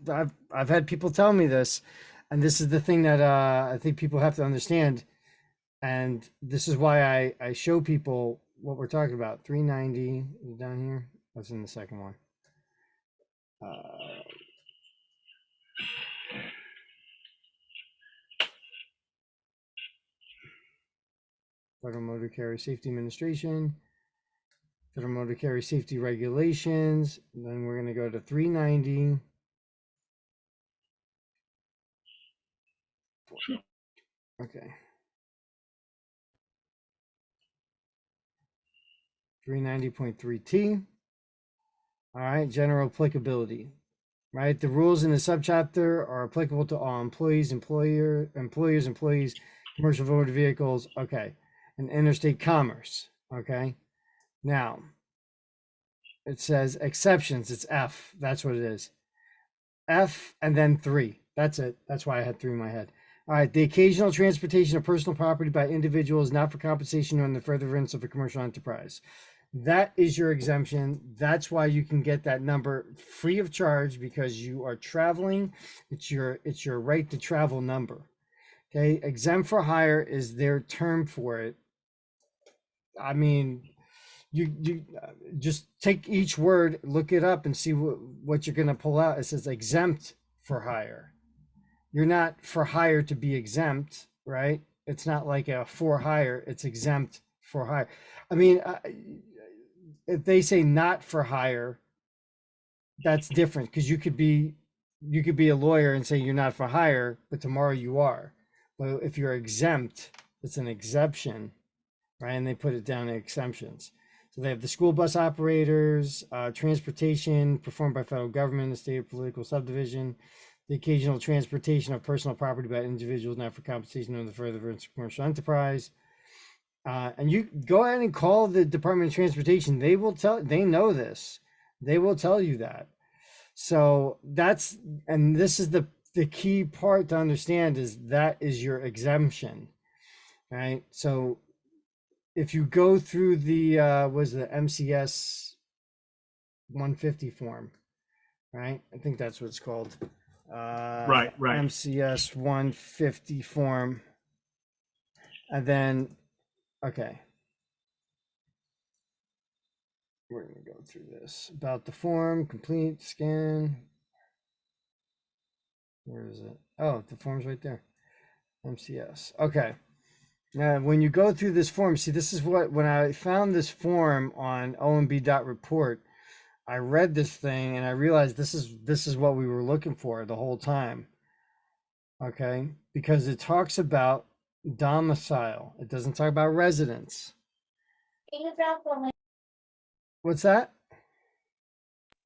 I've had people tell me this, and this is the thing that I think people have to understand, and this is why I show people what we're talking about. 390 is down here. What's in the second one? Federal Motor Carrier Safety Administration, Federal Motor Carrier Safety Regulations. And then we're going to go to 390. Okay. 390.3T. All right, general applicability. Right, the rules in the subchapter are applicable to all employees, employees, commercial motor vehicles. Okay, and interstate commerce. Okay, now it says exceptions. It's F. That's what it is. F and then 3. That's it. That's why I had 3 in my head. All right, the occasional transportation of personal property by individuals not for compensation or in the furtherance of a commercial enterprise. That is your exemption. That's why you can get that number free of charge, because you are traveling. It's your right to travel number. Okay, exempt for hire is their term for it. I mean, you just take each word, look it up, and see what you're going to pull out. It says exempt for hire. You're not for hire to be exempt, right? It's not like a for hire. It's exempt for hire. I mean, if they say not for hire, that's different, because you could be a lawyer and say you're not for hire, but tomorrow you are. But if you're exempt, it's an exception, right? And they put it down in exemptions. So they have the school bus operators, transportation performed by federal government, the state or political subdivision, the occasional transportation of personal property by individuals not for compensation or the furtherance of commercial enterprise. And you go ahead and call the Department of Transportation. They know this. They will tell you that. So and this is the key part to understand, is that is your exemption, right? So if you go through the was the MCS 150 form, right? I think that's what it's called. Right. MCS 150 form. And then, okay. We're going to go through this. About the form, complete, scan. Where is it? Oh, the form's right there. MCS. Okay. Now, when you go through this form, see, this is when I found this form on omb.report, I read this thing and I realized this is what we were looking for the whole time. Okay. Because it talks about domicile. It doesn't talk about residence. Can you drop the link? What's that?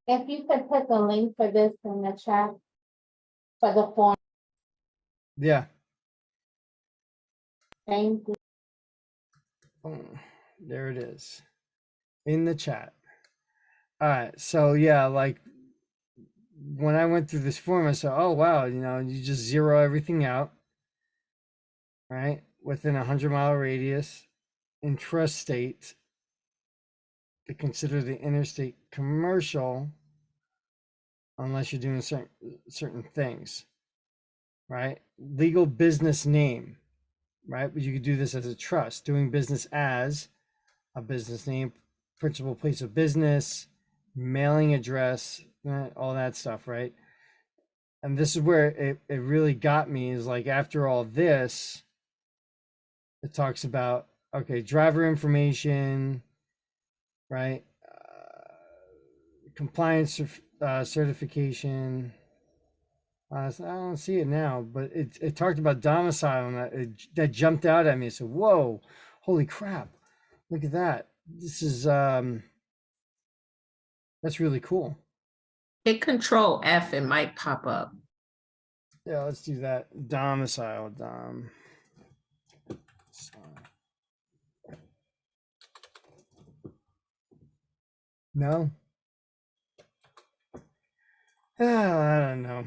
If you could put the link for this in the chat for the form, Yeah. thank you. Boom. There it is in the chat. All right. So yeah, like when I went through this form, I said, oh wow, you know, you just zero everything out, right? Within 100-mile radius, intrastate, to consider the interstate commercial unless you're doing certain things, right? Legal business name, right? But you could do this as a trust, doing business as a business name, principal place of business, mailing address, all that stuff, right? And this is where it really got me, is like after all this, it talks about, okay, driver information, right? Compliance certification. I don't see it now, but it talked about domicile, and that jumped out at me. I said, whoa, holy crap, look at that. This is that's really cool. Hit Control F, it might pop up. Yeah, let's do that. Domicile. No. I don't know.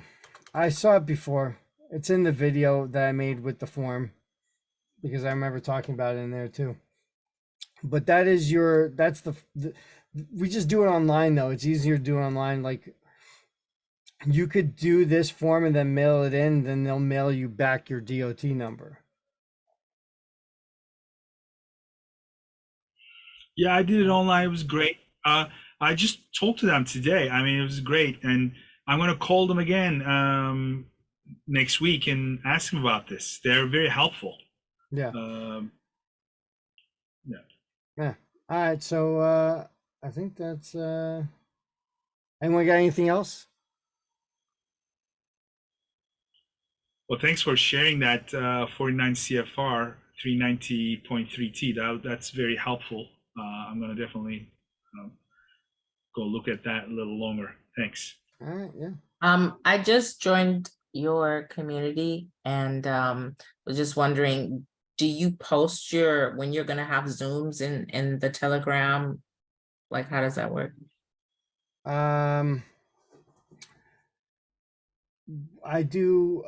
I saw it before. It's in the video that I made with the form, because I remember talking about it in there too. But that's the we just do it online though. It's easier to do it online. Like you could do this form and then mail it in, then they'll mail you back your DOT number. Yeah, I did it online. It was great. I just talked to them today. I mean, it was great, and I'm gonna call them again next week and ask them about this. They're very helpful. Yeah. Yeah. Yeah. All right. So I think that's anyone got anything else? Well, thanks for sharing that 49 CFR 390.3T. That's very helpful. I'm gonna definitely go look at that a little longer. Thanks. All right. Yeah. I just joined your community and was just wondering, do you post when you're gonna have Zooms in the Telegram? Like, how does that work? I do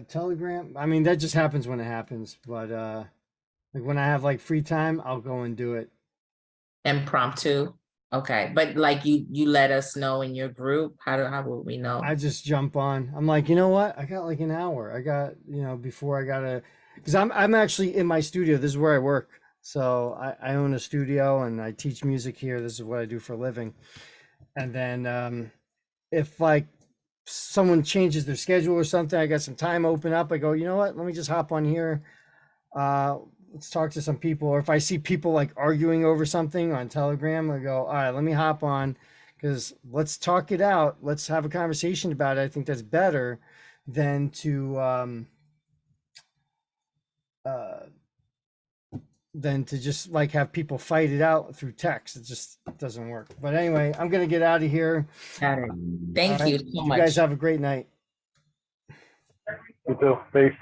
Telegram. I mean, that just happens when it happens, but like when I have like free time, I'll go and do it. Impromptu? Okay, but like you let us know in your group. How will we know? I just jump on. I'm like, you know what? I got like an hour. I got, before I gotta, because I'm actually in my studio. This is where I work. So I own a studio and I teach music here. This is what I do for a living. And then if like someone changes their schedule or something, I got some time open up, I go, you know what? Let me just hop on here. Let's talk to some people. Or if I see people like arguing over something on Telegram, I go, all right, let me hop on, because let's talk it out. Let's have a conversation about it. I think that's better than to just like have people fight it out through text. It just doesn't work. But anyway, I'm gonna get out of here. Got it. Thank you so You much. guys have a great night. You too. Peace.